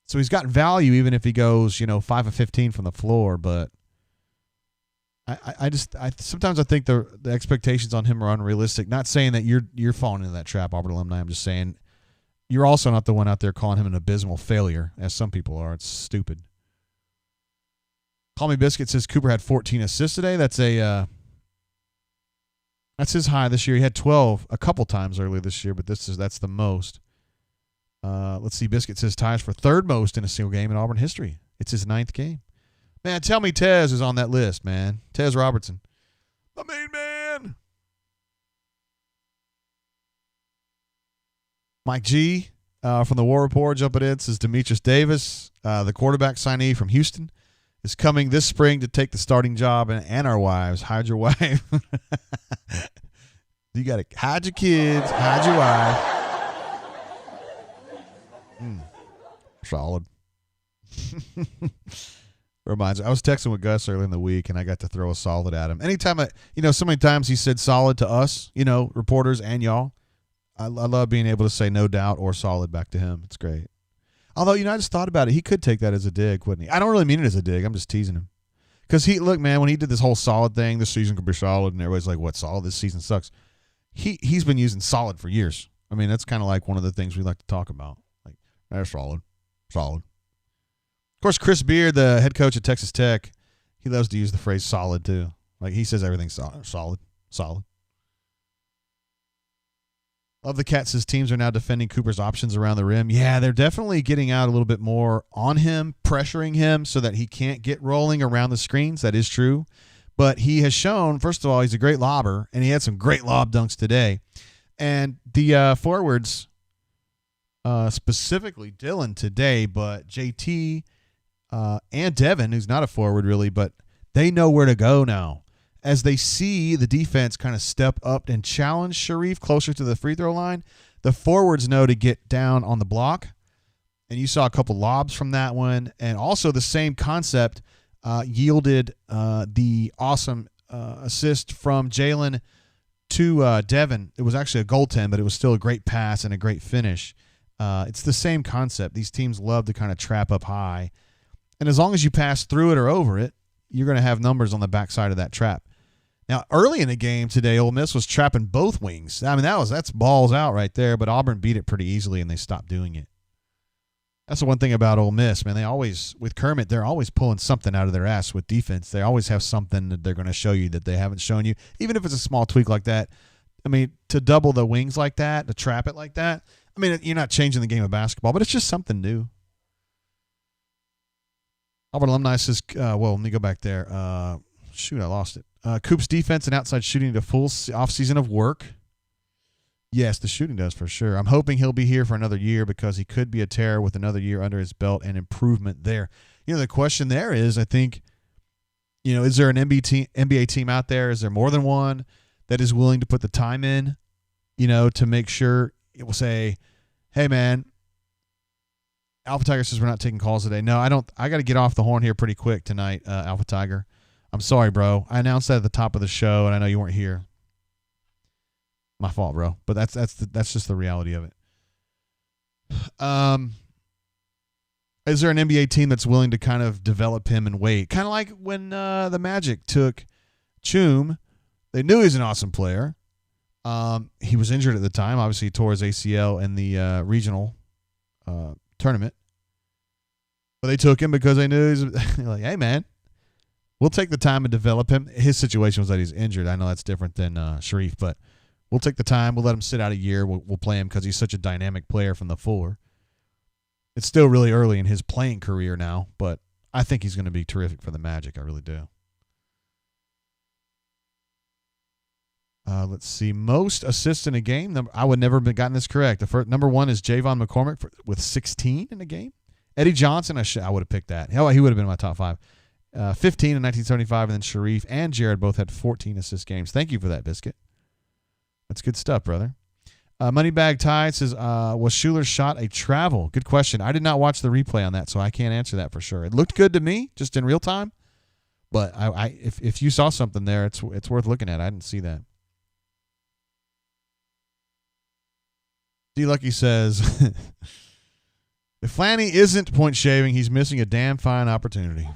Speaker 1: So he's got value even if he goes, 5 of 15 from the floor, but I sometimes I think the expectations on him are unrealistic. Not saying that you're falling into that trap, Auburn alumni. I'm just saying you're also not the one out there calling him an abysmal failure, as some people are. It's stupid. Call Me Biscuit says Cooper had 14 assists today. That's his high this year. He had 12 a couple times earlier this year, but that's the most. Let's see. Biscuit says ties for third most in a single game in Auburn history. It's his 9th game. Man, tell me Tez is on that list, man. Tez Robertson. The main man. Mike G from the War Report jumping in says Demetrius Davis, the quarterback signee from Houston, is coming this spring to take the starting job and our wives. Hide your wife. You got to hide your kids, hide your wife. Solid. Reminds me, I was texting with Gus early in the week, and I got to throw a solid at him. Anytime so many times he said solid to us, reporters and y'all. I love being able to say no doubt or solid back to him. It's great. Although, I just thought about it. He could take that as a dig, wouldn't he? I don't really mean it as a dig. I'm just teasing him. Because look, man, when he did this whole solid thing, this season could be solid, and everybody's like, what, solid? This season sucks. He's been using solid for years. I mean, that's kind of like one of the things we like to talk about. Like, they're solid. Solid. Of course, Chris Beard, the head coach at Texas Tech, he loves to use the phrase solid, too. Like, he says everything's solid. Solid. Love the Cat says teams are now defending Cooper's options around the rim. Yeah, they're definitely getting out a little bit more on him, pressuring him so that he can't get rolling around the screens. That is true. But he has shown, first of all, he's a great lobber, and he had some great lob dunks today. And the forwards, specifically Dylan today, but JT and Devin, who's not a forward really, but they know where to go now. As they see the defense kind of step up and challenge Sharif closer to the free throw line, the forwards know to get down on the block. And you saw a couple lobs from that one. And also the same concept yielded the awesome assist from Jalen to Devin. It was actually a goaltend, but it was still a great pass and a great finish. It's the same concept. These teams love to kind of trap up high. And as long as you pass through it or over it, you're going to have numbers on the backside of that trap. Now, early in the game today, Ole Miss was trapping both wings. I mean, that's balls out right there, but Auburn beat it pretty easily, and they stopped doing it. That's the one thing about Ole Miss, man. They always, with Kermit, they're always pulling something out of their ass with defense. They always have something that they're going to show you that they haven't shown you, even if it's a small tweak like that. I mean, to double the wings like that, to trap it like that, I mean, you're not changing the game of basketball, but it's just something new. Auburn alumni says, well, let me go back there. Shoot, I lost it. Coop's defense and outside shooting need a full offseason of work. Yes, the shooting does for sure. I'm hoping he'll be here for another year because he could be a terror with another year under his belt and improvement there. You know, the question there is, I think, you know, is there an NBA team out there? Is there more than one that is willing to put the time in, you know, to make sure it will say, hey, man, Alpha Tiger says we're not taking calls today. No, I don't. I got to get off the horn here pretty quick tonight, Alpha Tiger. I'm sorry, bro. I announced that at the top of the show, and I know you weren't here. My fault, bro. But that's just the reality of it. Is there an NBA team that's willing to kind of develop him and wait? Kind of like when the Magic took Chum. They knew he was an awesome player. He was injured at the time. Obviously, he tore his ACL in the regional tournament. But they took him because they knew he was like, hey, man, we'll take the time and develop him. His situation was that he's injured. I know that's different than Sharif, but we'll take the time. We'll let him sit out a year. We'll play him because he's such a dynamic player from the floor. It's still really early in his playing career now, but I think he's going to be terrific for the Magic. I really do. Let's see. Most assists in a game. I would never have gotten this correct. The first, number one is Javon McCormick with 16 in a game. Eddie Johnson, I would have picked that. Hell, he would have been in my top 5. 15 in 1975, and then Sharif and Jared both had 14 assist games. Thank you for that, Biscuit. That's good stuff, brother. Moneybag Tide says, was Schuler's shot a travel? Good question. I did not watch the replay on that, so I can't answer that for sure. It looked good to me, just in real time. But if you saw something there, it's worth looking at. I didn't see that. D. Lucky says, if Flanny isn't point shaving, he's missing a damn fine opportunity.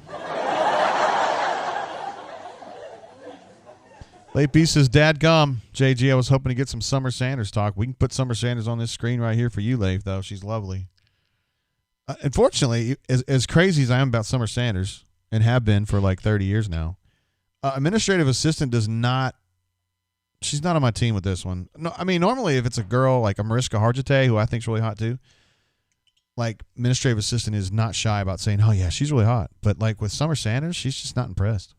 Speaker 1: Late B says, dadgum, JG, I was hoping to get some Summer Sanders talk. We can put Summer Sanders on this screen right here for you, Leif, though. She's lovely. Unfortunately, as crazy as I am about Summer Sanders, and have been for like 30 years now, administrative assistant does not, she's not on my team with this one. No, I mean, normally if it's a girl like a Mariska Hargitay, who I think is really hot too, like administrative assistant is not shy about saying, oh, yeah, she's really hot. But like with Summer Sanders, she's just not impressed.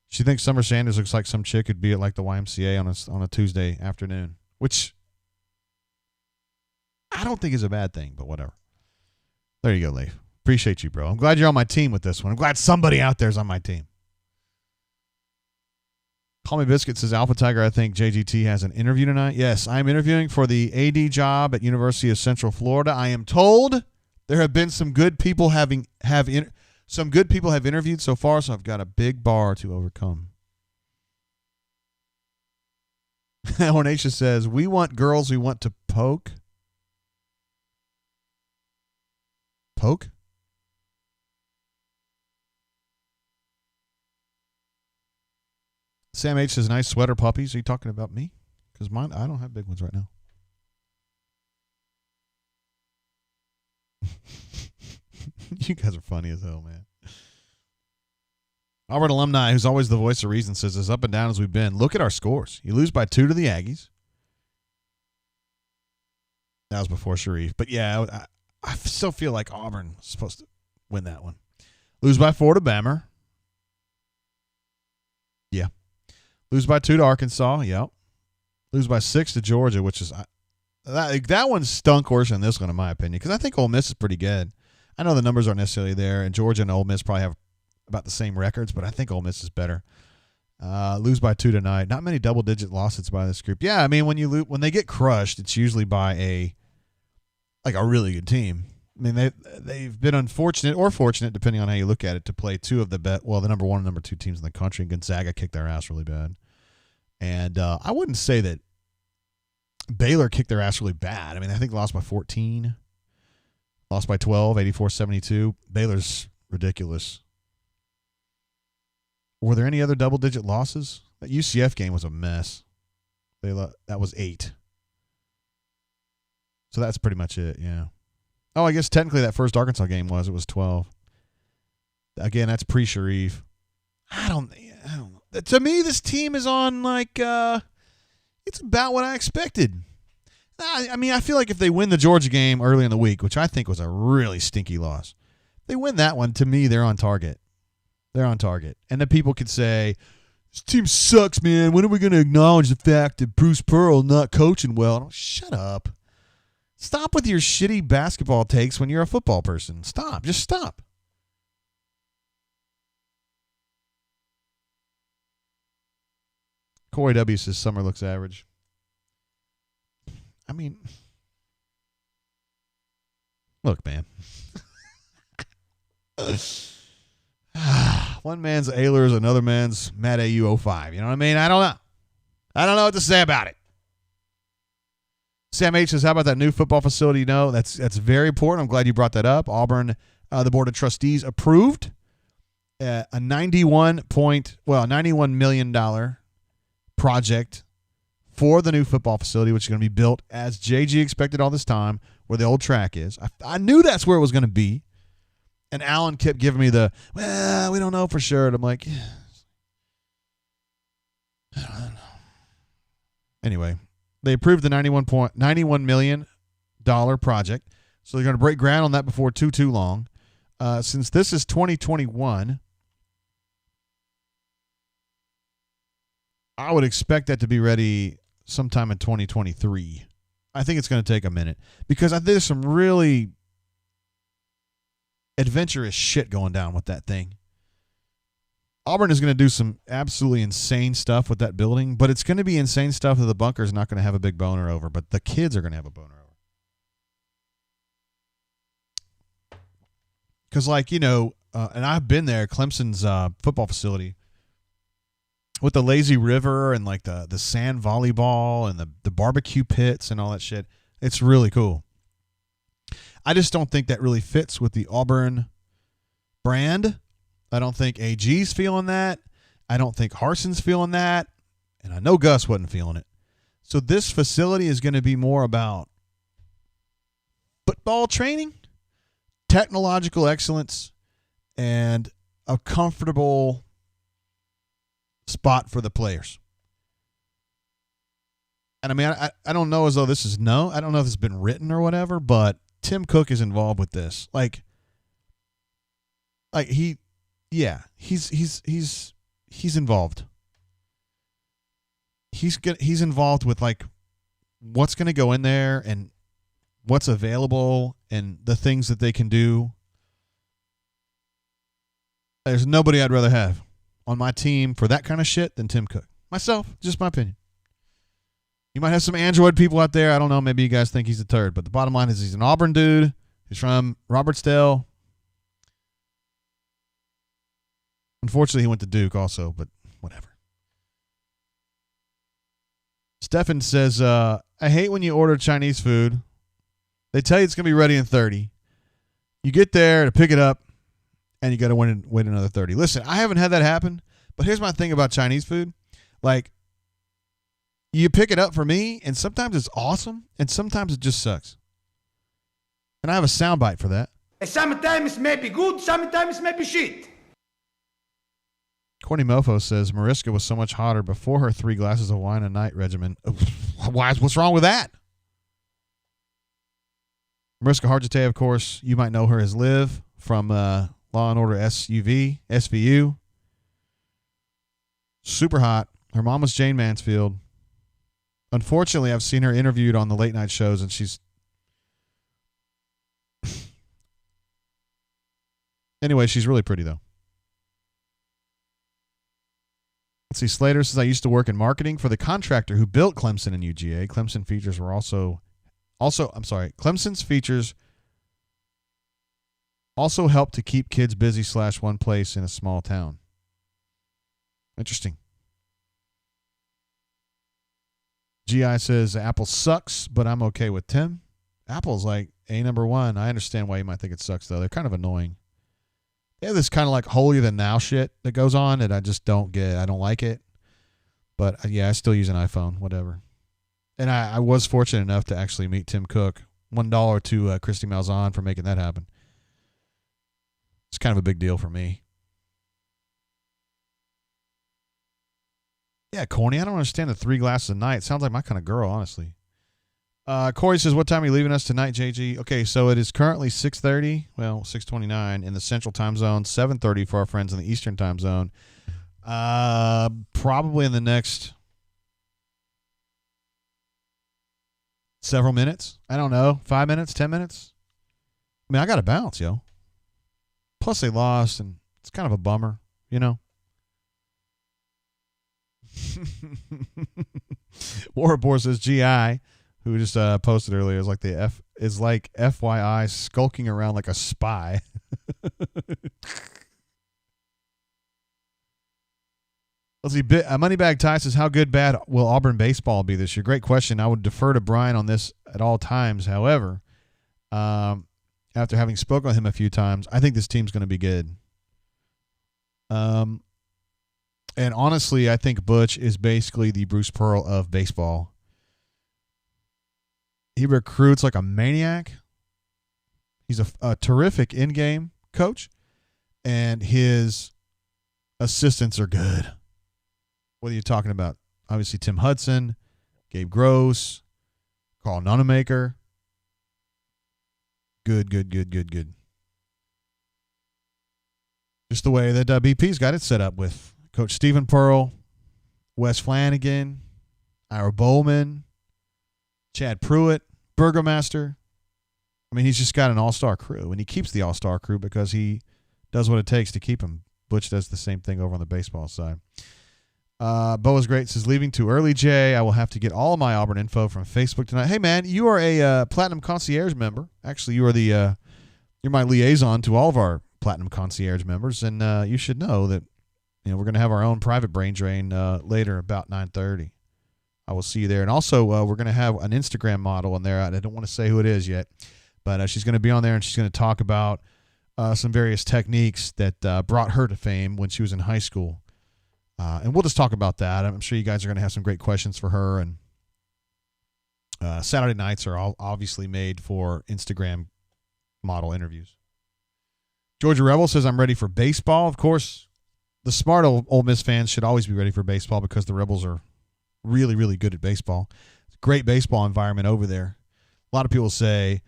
Speaker 1: She thinks Summer Sanders looks like some chick who'd be at like the YMCA on a Tuesday afternoon, which I don't think is a bad thing, but whatever. There you go, Leif. Appreciate you, bro. I'm glad you're on my team with this one. I'm glad somebody out there is on my team. Call Me Biscuit says, Alpha Tiger, I think JGT has an interview tonight. Yes, I'm interviewing for the AD job at University of Central Florida. I am told there have been some good people some good people have interviewed so far, so I've got a big bar to overcome. Hornacia says, we want girls we want to poke. Poke? Sam H says, nice sweater puppies. Are you talking about me? Because mine, I don't have big ones right now. You guys are funny as hell, man. Auburn alumni, who's always the voice of reason, says, as up and down as we've been, look at our scores. You lose by 2 to the Aggies. That was before Sharif. But, yeah, I still feel like Auburn is supposed to win that one. Lose by 4 to Bammer. Yeah. Lose by 2 to Arkansas. Yep. Lose by 6 to Georgia, which is that one stunk worse than this one, in my opinion, because I think Ole Miss is pretty good. I know the numbers aren't necessarily there, and Georgia and Ole Miss probably have about the same records, but I think Ole Miss is better. Lose by 2 tonight. Not many double-digit losses by this group. Yeah, I mean, when they get crushed, it's usually by a really good team. I mean, they've been unfortunate or fortunate, depending on how you look at it, to play two of the number 1 and number 2 teams in the country. And Gonzaga kicked their ass really bad. And I wouldn't say that Baylor kicked their ass really bad. I mean, I think they lost by 14. Lost by 12, 84-72. Baylor's ridiculous. Were there any other double-digit losses? That UCF game was a mess. That was 8. So that's pretty much it, yeah. Oh, I guess technically that first Arkansas game was 12. Again, that's pre-Sharif. I don't know. To me, this team is on it's about what I expected. I mean, I feel like if they win the Georgia game early in the week, which I think was a really stinky loss, they win that one, to me, they're on target. They're on target. And then people could say, this team sucks, man. When are we going to acknowledge the fact that Bruce Pearl not coaching well? Shut up. Stop with your shitty basketball takes when you're a football person. Stop. Just stop. Corey W. says Summer looks average. I mean, look, man. One man's Ailers, another man's Matt AU 05. You know what I mean? I don't know. I don't know what to say about it. Sam H says, how about that new football facility? No, that's very important. I'm glad you brought that up. Auburn, the Board of Trustees approved a $91 million project for the new football facility, which is going to be built as JG expected all this time, where the old track is. I knew that's where it was going to be. And Alan kept giving me well, we don't know for sure. And I'm like, yeah. I don't know. Anyway, they approved the $91 million project. So they're going to break ground on that before too long. Since this is 2021, I would expect that to be ready sometime in 2023. I think it's going to take a minute because I think there's some really adventurous shit going down with that thing. Auburn is going to do some absolutely insane stuff with that building, but it's going to be insane stuff that the bunker's not going to have a big boner over, but the kids are going to have a boner over. Because, and I've been there, Clemson's football facility, with the lazy river and the sand volleyball and the barbecue pits and all that shit. It's really cool. I just don't think that really fits with the Auburn brand. I don't think AG's feeling that. I don't think Harson's feeling that. And I know Gus wasn't feeling it. So this facility is going to be more about football training, technological excellence, and a comfortable spot for the players. And I mean, I don't know as though this is I don't know if it's been written or whatever, but Tim Cook is involved with this. He's involved. He's involved with what's going to go in there and what's available and the things that they can do. There's nobody I'd rather have on my team for that kind of shit than Tim Cook. Myself, just my opinion. You might have some Android people out there. I don't know. Maybe you guys think he's a turd. But the bottom line is he's an Auburn dude. He's from Robertsdale. Unfortunately, he went to Duke also, but whatever. Stefan says, I hate when you order Chinese food. They tell you it's going to be ready in 30. You get there to pick it up, and you got to wait another 30. Listen, I haven't had that happen, but here's my thing about Chinese food. You pick it up for me, and sometimes it's awesome, and sometimes it just sucks. And I have a soundbite for that.
Speaker 2: Sometimes it may be good, sometimes it may be shit.
Speaker 1: Corny Mofo says Mariska was so much hotter before her 3 glasses of wine a night regimen. What's wrong with that? Mariska Hargitay, of course, you might know her as Liv from Law and Order SVU. Super hot. Her mom was Jane Mansfield. Unfortunately, I've seen her interviewed on the late night shows, and she's... Anyway, she's really pretty, though. Let's see. Slater says, I used to work in marketing for the contractor who built Clemson and UGA. Clemson's features also helped to keep kids busy / one place in a small town. Interesting. GI says, Apple sucks, but I'm okay with Tim. Apple's number one. I understand why you might think it sucks, though. They're kind of annoying. They have this kind of holier than thou shit that goes on that I just don't get. I don't like it. But yeah, I still use an iPhone, whatever. And I was fortunate enough to actually meet Tim Cook. $1 to Christy Malzahn for making that happen. It's kind of a big deal for me. Yeah, corny. I don't understand the 3 glasses a night. Sounds like my kind of girl, honestly. Corey says, what time are you leaving us tonight, JG? Okay, so it is currently 6:30, well, 6:29 in the Central Time Zone, 7:30 for our friends in the Eastern Time Zone. Probably in the next several minutes. I don't know, 5 minutes, 10 minutes. I mean, I got to bounce, yo. Plus, they lost, and it's kind of a bummer, you know? Warrapore says, GI, who just posted earlier, is like FYI skulking around like a spy. Let's see. Moneybag Ty says, how good, bad will Auburn baseball be this year? Great question. I would defer to Brian on this at all times. However, after having spoken with him a few times, I think this team's going to be good. And honestly, I think Butch is basically the Bruce Pearl of baseball. He recruits like a maniac. He's a terrific in-game coach, and his assistants are good. What are you talking about? Obviously, Tim Hudson, Gabe Gross, Carl Nonemaker. Good. Just the way that BP's got it set up with Coach Stephen Pearl, Wes Flanagan, Ira Bowman, Chad Pruitt, Burgomaster. I mean, he's just got an all-star crew, and he keeps the all-star crew because he does what it takes to keep them. Butch does the same thing over on the baseball side. Bo is great. Says, leaving too early, Jay. I will have to get all of my Auburn info from Facebook tonight. Hey, man, you are a Platinum Concierge member. Actually, you are you're my liaison to all of our Platinum Concierge members, and you should know that we're going to have our own private brain drain later about 9:30. I will see you there. And also, we're going to have an Instagram model on there. I don't want to say who it is yet, but she's going to be on there, and she's going to talk about some various techniques that brought her to fame when she was in high school. And we'll just talk about that. I'm sure you guys are going to have some great questions for her. And Saturday nights are all obviously made for Instagram model interviews. Georgia Rebel says, I'm ready for baseball. Of course, the smart Ole Miss fans should always be ready for baseball because the Rebels are really, really good at baseball. Great baseball environment over there. A lot of people say,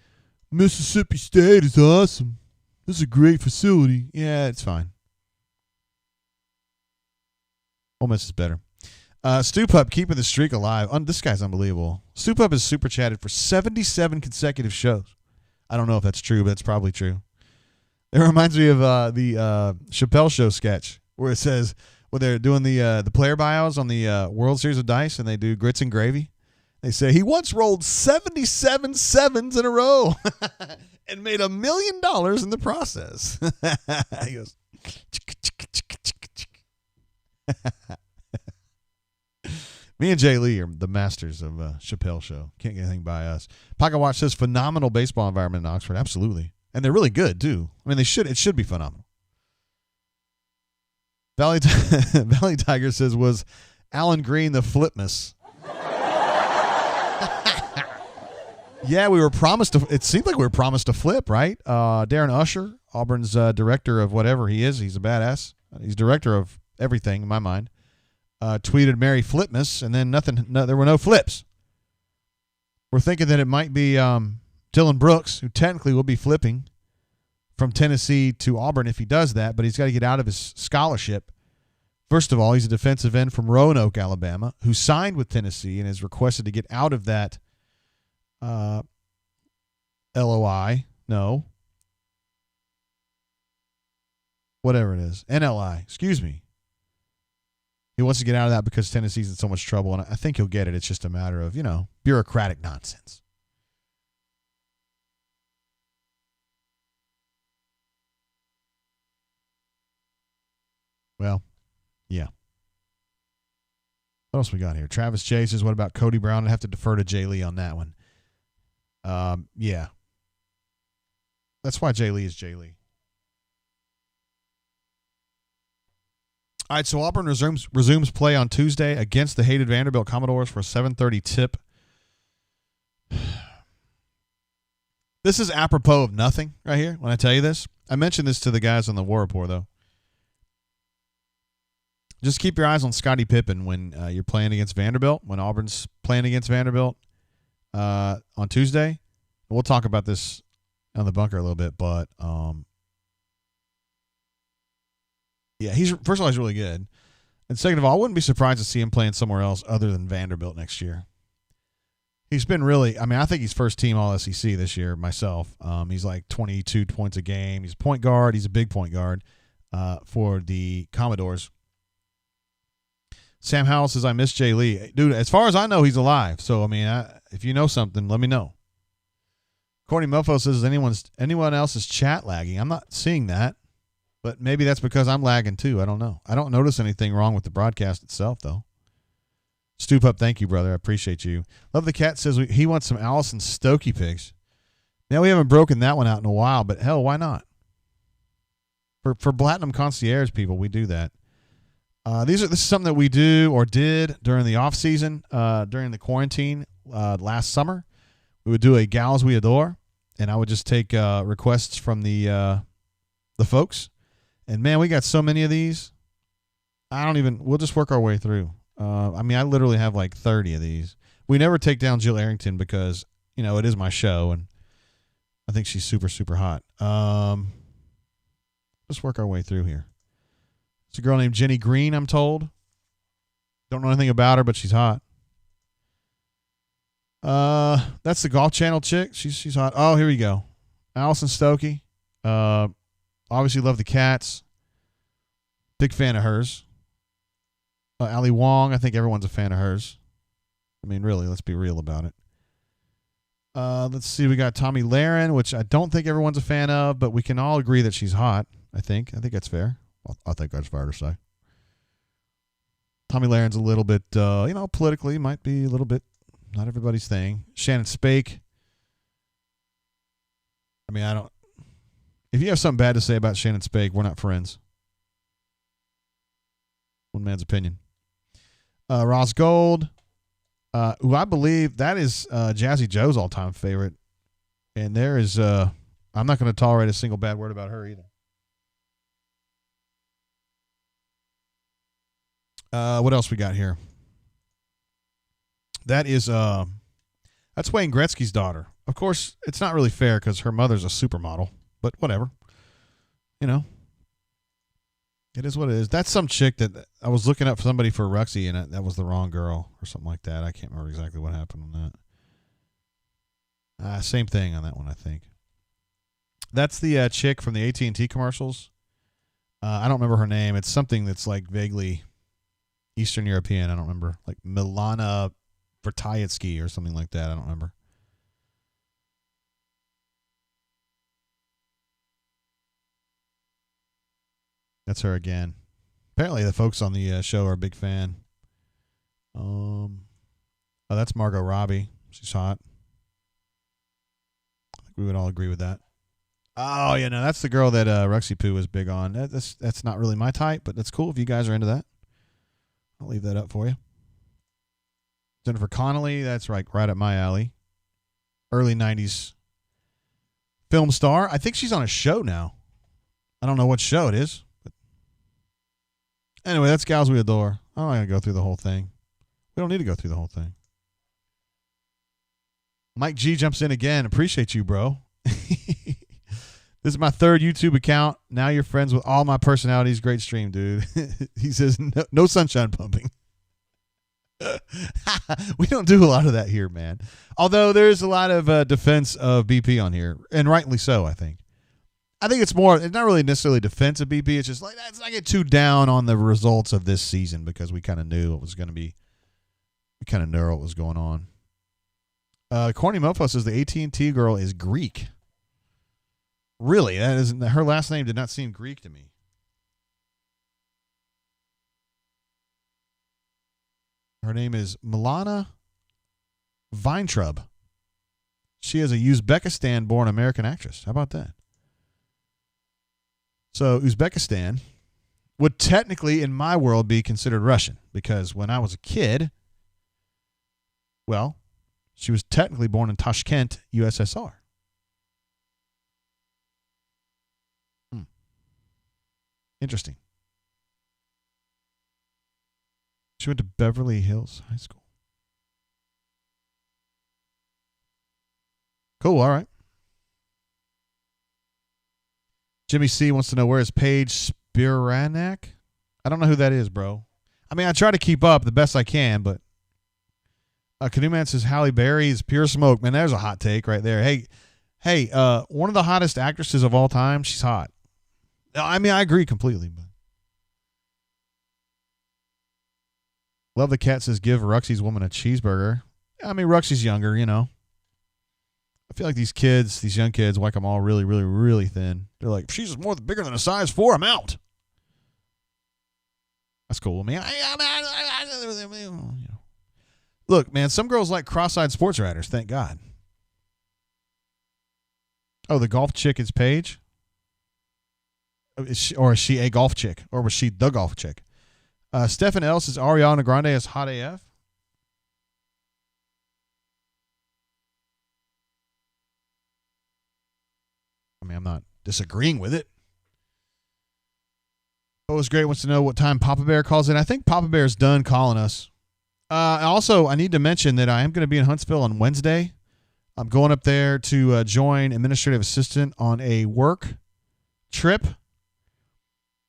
Speaker 1: Mississippi State is awesome. This is a great facility. Yeah, it's fine. Ole Miss is better. Stu Pup keeping the streak alive. This guy's unbelievable. Stu Pup has super chatted for 77 consecutive shows. I don't know if that's true, but it's probably true. It reminds me of the Chappelle Show sketch where it says when they're doing the player bios on the World Series of Dice and they do grits and gravy. They say he once rolled 77 sevens in a row and made $1 million in the process. He goes. Me and Jay Lee are the masters of Chappelle Show. Can't get anything by us. Pocket Watch says phenomenal baseball environment in Oxford. Absolutely. And they're really good, too. I mean, it should be phenomenal. Valley Tiger says, was Alan Green the Flipmas? Yeah, we were promised it seemed like we were promised a flip, right? Darren Usher, Auburn's director of whatever he is. He's a badass. He's director of everything in my mind. Tweeted Merry Flipmas, and then there were no flips. We're thinking that it might be Dylan Brooks, who technically will be flipping from Tennessee to Auburn if he does that, but he's got to get out of his scholarship. First of all, he's a defensive end from Roanoke, Alabama, who signed with Tennessee and has requested to get out of that LOI. No. Whatever it is. NLI. Excuse me. He wants to get out of that because Tennessee's in so much trouble, and I think he'll get it. It's just a matter of, bureaucratic nonsense. Well, yeah. What else we got here? Travis J says, what about Cody Brown? I'd have to defer to Jay Lee on that one. Yeah. That's why Jay Lee is Jay Lee. All right, so Auburn resumes play on Tuesday against the hated Vanderbilt Commodores for a 7:30 tip. This is apropos of nothing right here when I tell you this. I mentioned this to the guys on the War Report, though. Just keep your eyes on Scottie Pippen when you're playing against Vanderbilt, when Auburn's playing against Vanderbilt on Tuesday. We'll talk about this on the bunker a little bit, but yeah, first of all, he's really good. And second of all, I wouldn't be surprised to see him playing somewhere else other than Vanderbilt next year. He's been really, I think he's first team All SEC this year myself. He's like 22 points a game. He's a point guard. He's a big point guard for the Commodores. Sam Howell says, I miss Jay Lee. Dude, as far as I know, he's alive. So, if you know something, let me know. Courtney Mofo says, is anyone else's chat lagging? I'm not seeing that, but maybe that's because I'm lagging too. I don't know. I don't notice anything wrong with the broadcast itself, though. Stoop Up, thank you, brother. I appreciate you. Love the Cat says he wants some Allison Stokey picks. Now, we haven't broken that one out in a while, but hell, why not? For Platinum Concierge people, we do that. This is something that we do or did during the off season, during the quarantine last summer. We would do a Gals We Adore, and I would just take requests from the folks. And man, we got so many of these. We'll just work our way through. I literally have like 30 of these. We never take down Jill Arrington because, it is my show, and I think she's super, super hot. Let's work our way through here. It's a girl named Jenny Green, I'm told. Don't know anything about her, but she's hot. That's the Golf Channel chick. She's hot. Oh, here we go. Allison Stokey. Obviously love the Cats. Big fan of hers. Ali Wong, I think everyone's a fan of hers. Really, let's be real about it. Let's see. We got Tommy Lahren, which I don't think everyone's a fan of, but we can all agree that she's hot, I think. I think that's fair. I think that's fair to say. Tommy Lahren's a little bit, politically might be a little bit not everybody's thing. Shannon Spake. If you have something bad to say about Shannon Spake, we're not friends. One man's opinion. Ross Gold, who I believe that is Jazzy Joe's all-time favorite. And there is, I'm not going to tolerate a single bad word about her either. What else we got here? That is, that's Wayne Gretzky's daughter. Of course, it's not really fair because her mother's a supermodel, but whatever. It is what it is. That's some chick that I was looking up for somebody for Ruxy, and that was the wrong girl or something like that. I can't remember exactly what happened on that. Same thing on that one, I think. That's the chick from the AT&T commercials. I don't remember her name. It's something that's like vaguely Eastern European. I don't remember. Like Milana Vertayetsky or something like that. I don't remember. That's her again. Apparently the folks on the show are a big fan. Oh, that's Margot Robbie. She's hot. I think we would all agree with that. Oh, yeah, no, that's the girl that Ruxy Poo was big on. That's not really my type, but that's cool if you guys are into that. I'll leave that up for you. Jennifer Connelly, that's right up my alley. Early 90s film star. I think she's on a show now. I don't know what show it is. Anyway, that's Gals We Adore. I'm not going to go through the whole thing. We don't need to go through the whole thing. Mike G jumps in again. Appreciate you, bro. This is my third YouTube account. Now you're friends with all my personalities. Great stream, dude. He says, no sunshine pumping. We don't do a lot of that here, man. Although there's a lot of defense of BP on here, and rightly so, I think. I think it's not really necessarily defense of BP. It's just like, let's not get too down on the results of this season because we kind of knew it was going to be, we kind of knew what was going on. Corny Mofo says the AT&T girl is Greek. Really? That isn't, her last name did not seem Greek to me. Her name is Milana Weintraub. She is a Uzbekistan-born American actress. How about that? So Uzbekistan, would technically, in my world, be considered Russian because when I was a kid, well, she was technically born in Tashkent, USSR. Interesting. She went to Beverly Hills High School. Cool, all right. Jimmy C wants to know, where is Paige Spiranak? I don't know who that is, bro. I mean, I try to keep up the best I can, but Canoe Man says Halle Berry is pure smoke. Man, there's a hot take right there. Hey, one of the hottest actresses of all time. She's hot. I mean, I agree completely. But Love the Cat says, give Ruxy's woman a cheeseburger. I mean, Ruxy's younger, you know. I feel like these kids, these young kids, like them all really, really, really thin. They're like, she's bigger than a size 4. I'm out. That's cool. I mean, you know. Look, man, some girls like cross-eyed sports writers. Thank God. Oh, the golf chick is Paige? Is she a golf chick? Or was she the golf chick? Stephen L. says Ariana Grande is hot AF. I mean, I'm not disagreeing with it. What was great wants to know what time Papa Bear calls in. I think Papa Bear's done calling us. Also, I need to mention that I am going to be in Huntsville on Wednesday. I'm going up there to join administrative assistant on a work trip.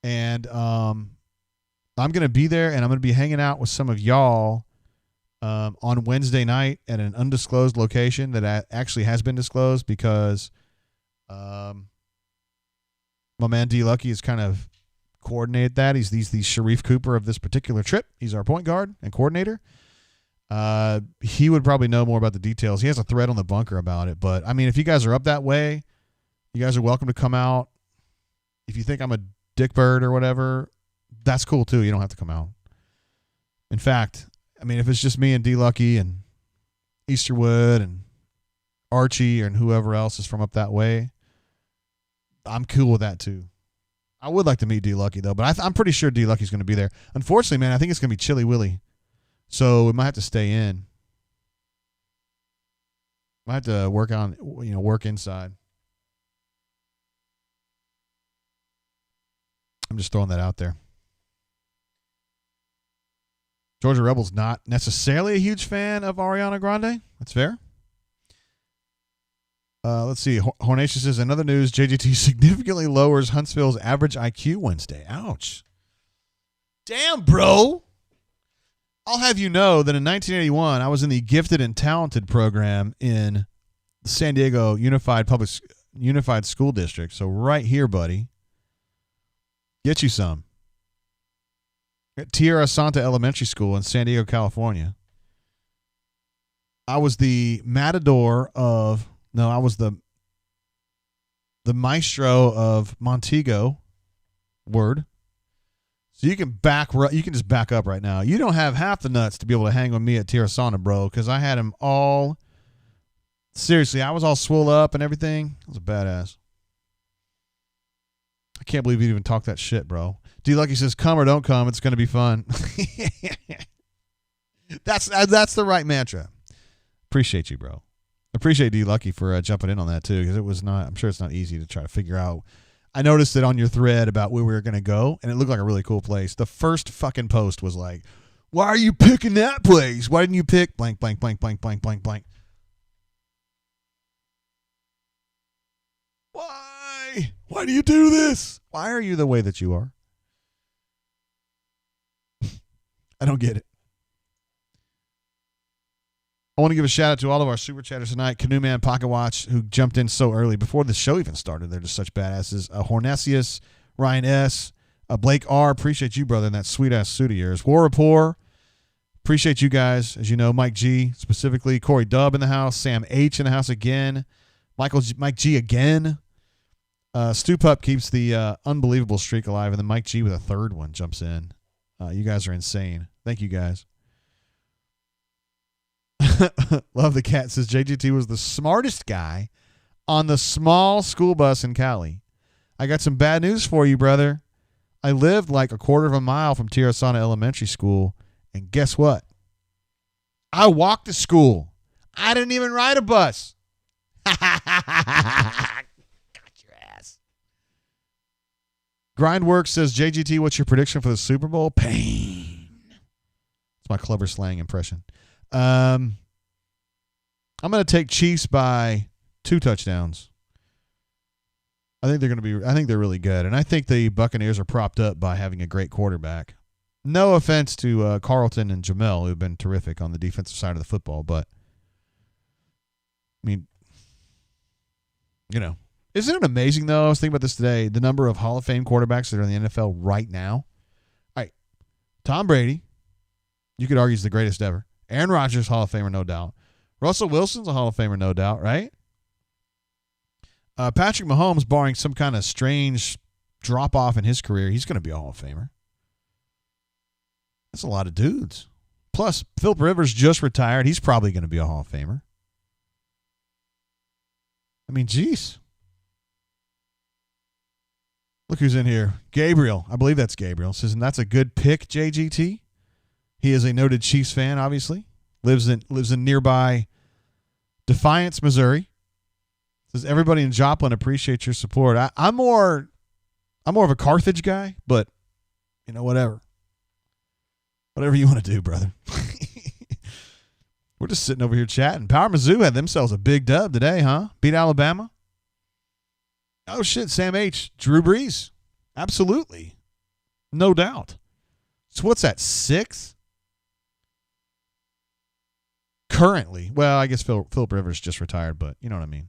Speaker 1: And I'm going to be there, and I'm going to be hanging out with some of y'all on Wednesday night at an undisclosed location that actually has been disclosed because my man D Lucky has kind of coordinated that. He's the Sharif Cooper of this particular trip. He's our point guard and coordinator. He would probably know more about the details. He has a thread on the bunker about it. But, I mean, if you guys are up that way, you guys are welcome to come out. If you think I'm a dickbird or whatever, that's cool too. You don't have to come out. In fact, I mean, if it's just me and D Lucky and Easterwood and Archie and whoever else is from up that way, I'm cool with that too. I would like to meet D Lucky though, but I'm pretty sure D Lucky's going to be there. Unfortunately, man, I think it's going to be Chilly Willy, so we might have to stay in. Might have to work inside. I'm just throwing that out there. Georgia Rebel's not necessarily a huge fan of Ariana Grande. That's fair. Let's see. Hornatius says, another news, JGT significantly lowers Huntsville's average IQ Wednesday. Ouch. Damn, bro. I'll have you know that in 1981, I was in the Gifted and Talented program in the San Diego Unified School District. So right here, buddy. Get you some. At Tierra Santa Elementary School in San Diego, California. I was the matador of... No, I was the maestro of Montego. Word. So you can just back up right now. You don't have half the nuts to be able to hang with me at Tierra Santa, bro, because I had them all. Seriously, I was all swole up and everything. I was a badass. I can't believe you even talk that shit, bro. D Lucky says, come or don't come, it's going to be fun. That's the right mantra. Appreciate you, bro. Appreciate D Lucky for jumping in on that too, because it was not. I'm sure it's not easy to try to figure out. I noticed it on your thread about where we were going to go, and it looked like a really cool place. The first fucking post was like, "Why are you picking that place? Why didn't you pick blank, blank, blank, blank, blank, blank, blank?" Why? Why do you do this? Why are you the way that you are? I don't get it. I want to give a shout out to all of our super chatters tonight. Canoe Man, Pocket Watch, who jumped in so early before the show even started. They're just such badasses. Hornesius, Ryan S., Blake R. Appreciate you, brother, in that sweet ass suit of yours. War Rapport. Appreciate you guys. As you know, Mike G specifically. Corey Dubb in the house. Sam H in the house again. Mike G again. Stu Pup keeps the unbelievable streak alive, and then Mike G with a third one jumps in. You guys are insane. Thank you guys. Love the Cat says JGT was the smartest guy on the small school bus in Cali. I got some bad news for you, brother. I lived like a quarter of a mile from Tirasana Elementary School, and guess what? I walked to school. I didn't even ride a bus. Got your ass. Grindworks says, JGT, what's your prediction for the Super Bowl? Pain. It's my clever slang impression. I'm going to take Chiefs by 2 touchdowns. I think they're really good. And I think the Buccaneers are propped up by having a great quarterback. No offense to Carlton and Jamel, who've been terrific on the defensive side of the football, but I mean, isn't it amazing though? I was thinking about this today. The number of Hall of Fame quarterbacks that are in the NFL right now. All right, Tom Brady, you could argue, is the greatest ever. Aaron Rodgers, Hall of Famer, no doubt. Russell Wilson's a Hall of Famer, no doubt, right? Patrick Mahomes, barring some kind of strange drop-off in his career, he's going to be a Hall of Famer. That's a lot of dudes. Plus, Philip Rivers just retired. He's probably going to be a Hall of Famer. I mean, geez. Look who's in here. Gabriel. I believe that's Gabriel. Says, and that's a good pick, JGT. He is a noted Chiefs fan, obviously. Lives in nearby Defiance, Missouri. Says, everybody in Joplin appreciates your support. I'm more of a Carthage guy, but whatever. Whatever you want to do, brother. We're just sitting over here chatting. Power Mizzou had themselves a big dub today, huh? Beat Alabama. Oh, shit, Sam H. Drew Brees. Absolutely. No doubt. So what's that, 6? Currently. Well, I guess Philip Rivers just retired, but you know what I mean.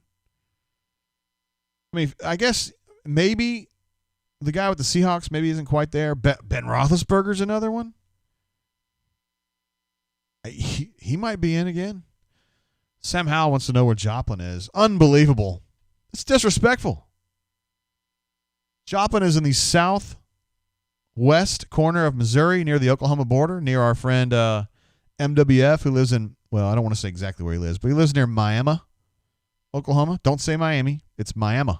Speaker 1: I guess maybe the guy with the Seahawks maybe isn't quite there. Ben Roethlisberger's another one. He might be in again. Sam Howell wants to know where Joplin is. Unbelievable. It's disrespectful. Joplin is in the southwest corner of Missouri near the Oklahoma border, near our friend MWF, who lives in, well, I don't want to say exactly where he lives, but he lives near Miami, Oklahoma. Don't say Miami. It's Miami.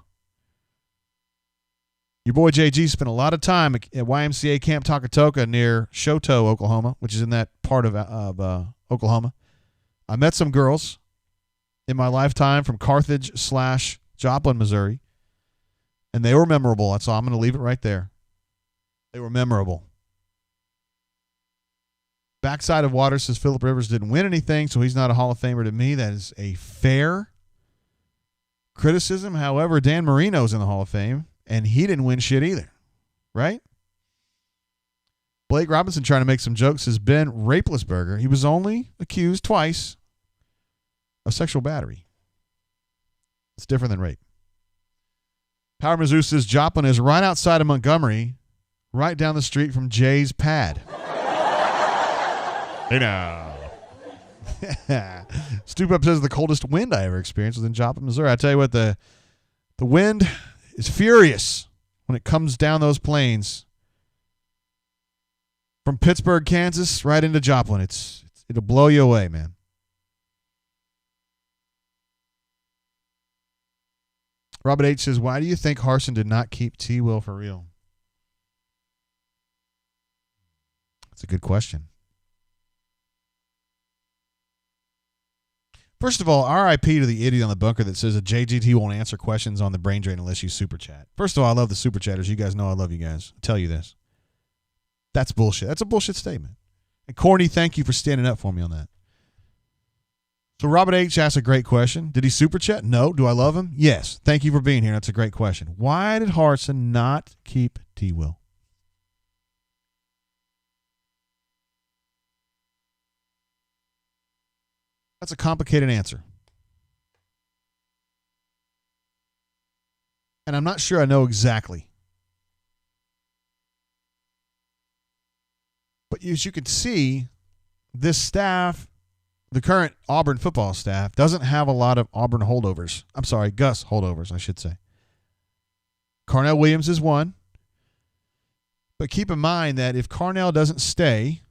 Speaker 1: Your boy JG spent a lot of time at YMCA Camp Takatoka near Shoto, Oklahoma, which is in that part of Oklahoma. I met some girls in my lifetime from Carthage/Joplin, Missouri, and they were memorable. So I'm going to leave it right there. They were memorable. Backside of Water says Philip Rivers didn't win anything, so he's not a Hall of Famer to me. That is a fair criticism. However, Dan Marino's in the Hall of Fame, and he didn't win shit either, right? Blake Robinson trying to make some jokes says Ben Rapelessberger. He was only accused twice of sexual battery. It's different than rape. Power Mizzou says Joplin is right outside of Montgomery, right down the street from Jay's pad. Hey now. Stoop Up says the coldest wind I ever experienced was in Joplin, Missouri. I tell you what, the wind is furious when it comes down those plains from Pittsburgh, Kansas, right into Joplin. It'll blow you away, man. Robert H. says, why do you think Harsin did not keep T. Will for real? That's a good question. First of all, RIP to the idiot on the bunker that says that JGT won't answer questions on the brain drain unless you super chat. First of all, I love the super chatters. You guys know I love you guys. I'll tell you this. That's bullshit. That's a bullshit statement. And Corny, thank you for standing up for me on that. So Robert H. asked a great question. Did he super chat? No. Do I love him? Yes. Thank you for being here. That's a great question. Why did Harsin not keep T. Will? That's a complicated answer. And I'm not sure I know exactly. But as you can see, this staff, the current Auburn football staff, doesn't have a lot of Auburn holdovers. I'm sorry, Gus holdovers, I should say. Carnell Williams is one. But keep in mind that if Carnell doesn't stay,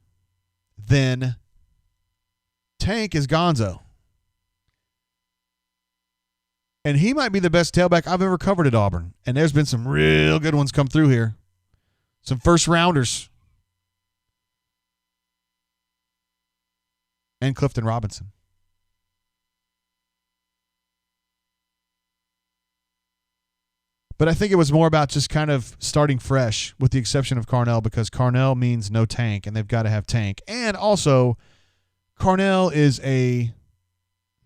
Speaker 1: then Tank is gonzo. And he might be the best tailback I've ever covered at Auburn. And there's been some real good ones come through here. Some first rounders. And Clifton Robinson. But I think it was more about just kind of starting fresh, with the exception of Carnell, because Carnell means no tank, and they've got to have tank. And also, Carnell is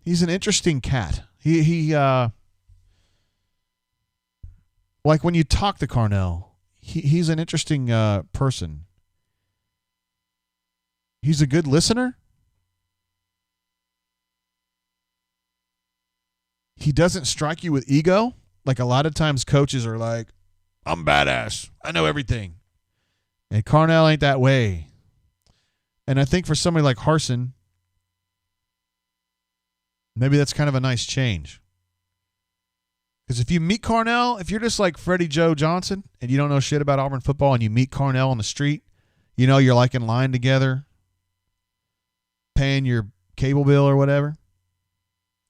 Speaker 1: he's an interesting cat. He like when you talk to Carnell, he's an interesting person. He's a good listener. He doesn't strike you with ego. Like a lot of times coaches are like, I'm badass. I know everything. And Carnell ain't that way. And I think for somebody like Harsin, maybe that's kind of a nice change. Because if you meet Carnell, if you're just like Freddie Joe Johnson and you don't know shit about Auburn football and you meet Carnell on the street, you know, you're like in line together, paying your cable bill or whatever,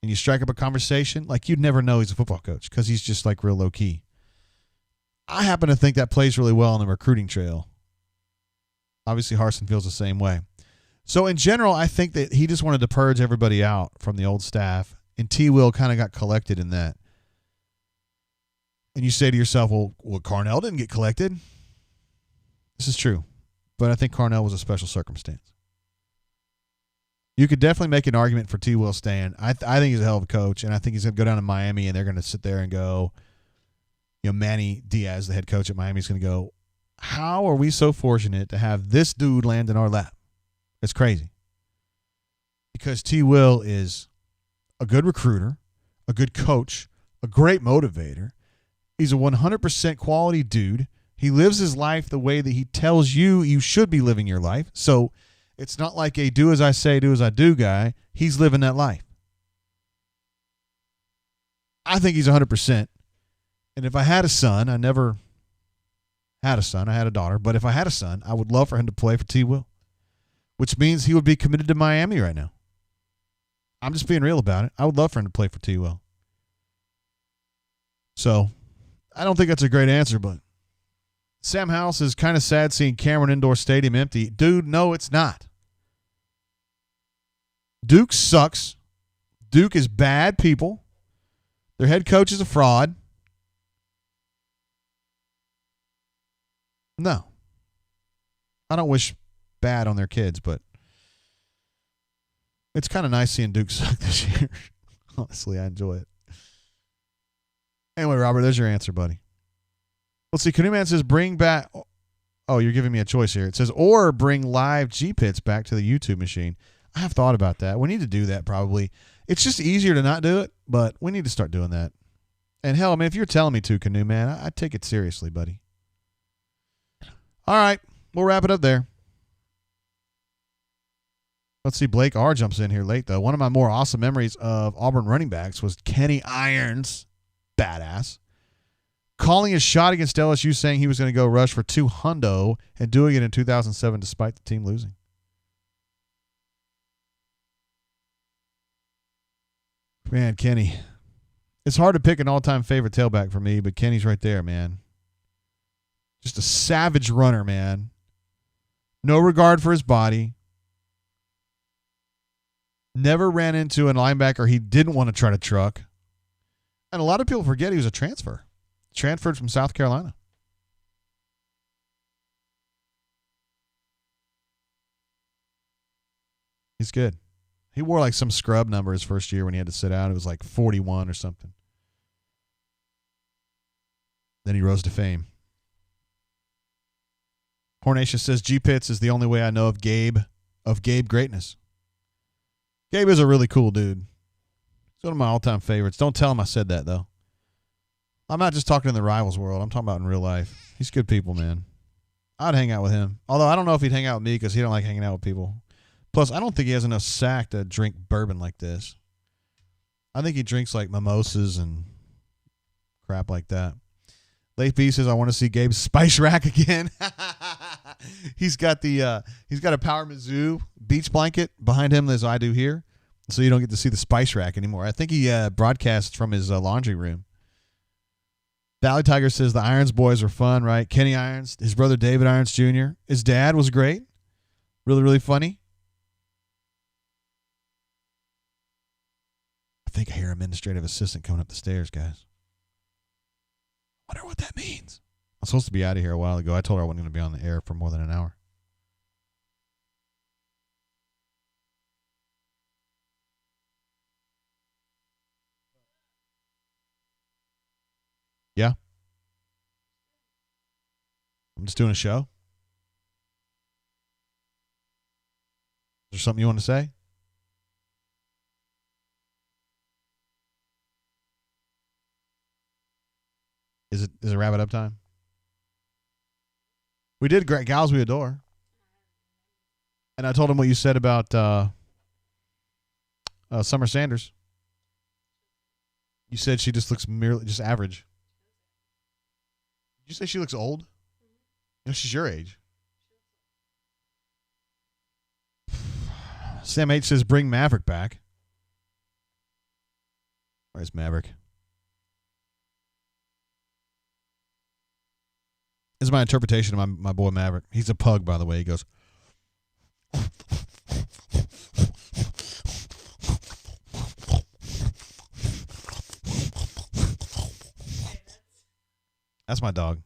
Speaker 1: and you strike up a conversation, like you'd never know he's a football coach because he's just like real low key. I happen to think that plays really well on the recruiting trail. Obviously, Harsin feels the same way. So in general, I think that he just wanted to purge everybody out from the old staff, and T. Will kind of got collected in that. And you say to yourself, well, Carnell didn't get collected. This is true, but I think Carnell was a special circumstance. You could definitely make an argument for T. Will staying. I think he's a hell of a coach, and I think he's going to go down to Miami, and they're going to sit there and go, you know, Manny Diaz, the head coach at Miami, is going to go, how are we so fortunate to have this dude land in our lap? It's crazy. Because T. Will is a good recruiter, a good coach, a great motivator. He's a 100% quality dude. He lives his life the way that he tells you you should be living your life. So it's not like a do as I say, do as I do guy. He's living that life. I think he's 100%. And if I had a son, I never had a son. I had a daughter. But if I had a son, I would love for him to play for T. Will, which means he would be committed to Miami right now. I'm just being real about it. I would love for him to play for T. Will. So I don't think that's a great answer, but Sam House is kind of sad seeing Cameron Indoor Stadium empty. Dude, no, it's not. Duke sucks. Duke is bad people. Their head coach is a fraud. No. I don't wish bad on their kids, but it's kind of nice seeing Duke suck this year. Honestly, I enjoy it. Anyway, Robert, there's your answer, buddy. Let's see. Canoe Man says bring back. Oh, you're giving me a choice here. It says or bring live G-Pits back to the YouTube machine. I have thought about that. We need to do that probably. It's just easier to not do it, but we need to start doing that. And hell, I mean, if you're telling me to, Canoe Man, I take it seriously, buddy. All right. We'll wrap it up there. Let's see. Blake R. jumps in here late, though. One of my more awesome memories of Auburn running backs was Kenny Irons. Badass. Calling his shot against LSU, saying he was going to go rush for $200 and doing it in 2007 despite the team losing. Man, Kenny. It's hard to pick an all-time favorite tailback for me, but Kenny's right there, man. Just a savage runner, man. No regard for his body. Never ran into a linebacker he didn't want to try to truck. And a lot of people forget he was a transfer. Transferred from South Carolina. He's good. He wore like some scrub number his first year when he had to sit out. It was like 41 or something. Then he rose to fame. Hornatius says G-Pitts is the only way I know of Gabe greatness. Gabe is a really cool dude. He's one of my all-time favorites. Don't tell him I said that, though. I'm not just talking in the rivals world. I'm talking about in real life. He's good people, man. I'd hang out with him. Although I don't know if he'd hang out with me because he don't like hanging out with people. Plus, I don't think he has enough sack to drink bourbon like this. I think he drinks like mimosas and crap like that. Leif B says, I want to see Gabe's spice rack again. He's got a Power Mizzou beach blanket behind him as I do here. So you don't get to see the spice rack anymore. I think he broadcasts from his laundry room. Valley Tiger says the Irons boys were fun, right? Kenny Irons, his brother David Irons Jr. His dad was great. Really, really funny. I think I hear administrative assistant coming up the stairs, guys. Wonder what that means. I'm supposed to be out of here a while ago. I told her I wasn't going to be on the air for more than an hour. Yeah. I'm just doing a show. Is there something you want to say? Is it wrap it up time? We did great gals we adore. And I told him what you said about Summer Sanders. You said she just looks merely just average. Did you say she looks old? You know, she's your age. Sam H says bring Maverick back. Where's Maverick? This is my interpretation of my boy Maverick. He's a pug, by the way. He goes. That's my dog.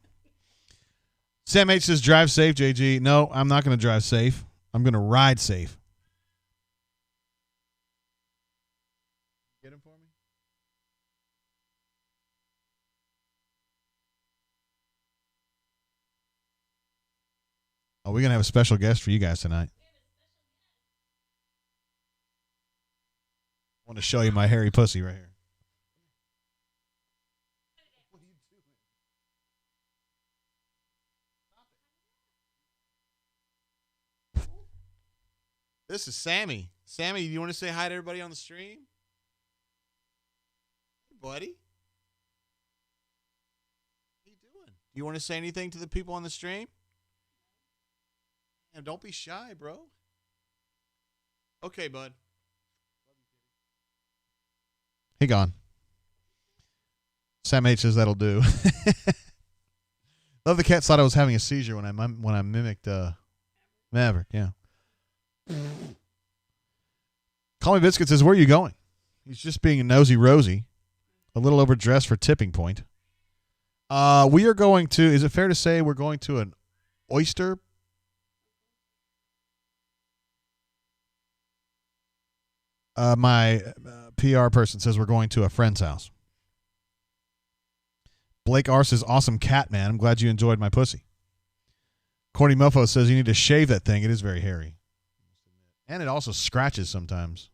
Speaker 1: Sam H says drive safe, JG. No, I'm not going to drive safe. I'm going to ride safe. Get him for me? Oh, we're going to have a special guest for you guys tonight. I want to show you my hairy pussy right here. What are you doing? This is Sammy. Sammy, do you want to say hi to everybody on the stream? Hey, buddy. What are you doing? Do you want to say anything to the people on the stream? And don't be shy, bro. Okay, bud. He gone. Sam H says that'll do. Love the cat thought I was having a seizure when I mimicked Maverick. Yeah. Call Me Biscuit says, where are you going? He's just being a nosy Rosie. A little overdressed for tipping point. We are going to, is it fair to say we're going to an oyster? My PR person says we're going to a friend's house. Blake R says, awesome cat, man. I'm glad you enjoyed my pussy. Corny Mofo says you need to shave that thing. It is very hairy. And it also scratches sometimes.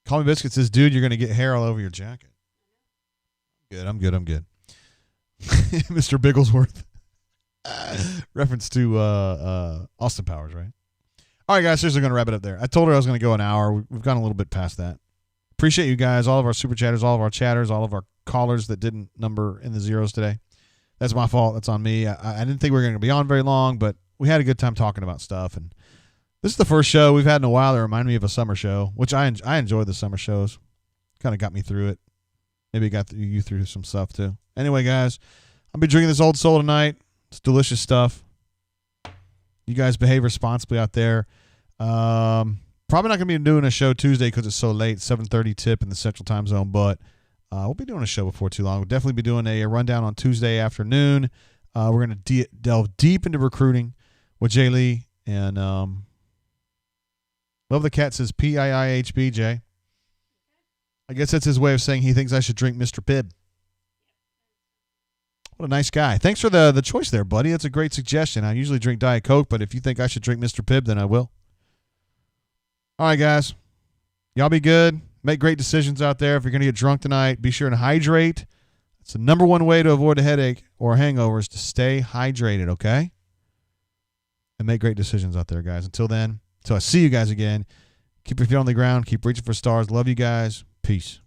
Speaker 1: Call Me Biscuit says, dude, you're going to get hair all over your jacket. I'm good. Mr. Bigglesworth. Reference to Austin Powers, right? All right, guys, seriously, going to wrap it up there. I told her I was going to go an hour. We've gone a little bit past that. Appreciate you guys, all of our super chatters, all of our chatters, all of our callers that didn't number in the zeros today. That's my fault. That's on me. I didn't think we were going to be on very long, but we had a good time talking about stuff. And this is the first show we've had in a while that reminded me of a summer show, which I enjoy the summer shows. Kind of got me through it. Maybe got you through some stuff, too. Anyway, guys, I'll be drinking this Old Soul tonight. It's delicious stuff. You guys behave responsibly out there. Probably not going to be doing a show Tuesday because it's so late, 7:30 tip in the Central Time Zone, but we'll be doing a show before too long. We'll definitely be doing a rundown on Tuesday afternoon. We're going to delve deep into recruiting with Jay Lee. And Love the Cat says PIIHB, Jay. I guess that's his way of saying he thinks I should drink Mr. Pibb. What a nice guy. Thanks for the choice there, buddy. That's a great suggestion. I usually drink Diet Coke, but if you think I should drink Mr. Pibb, then I will. All right, guys. Y'all be good. Make great decisions out there. If you're going to get drunk tonight, be sure to hydrate. It's the number one way to avoid a headache or a hangover is to stay hydrated, okay? And make great decisions out there, guys. Until then, until I see you guys again, keep your feet on the ground. Keep reaching for stars. Love you guys. Peace.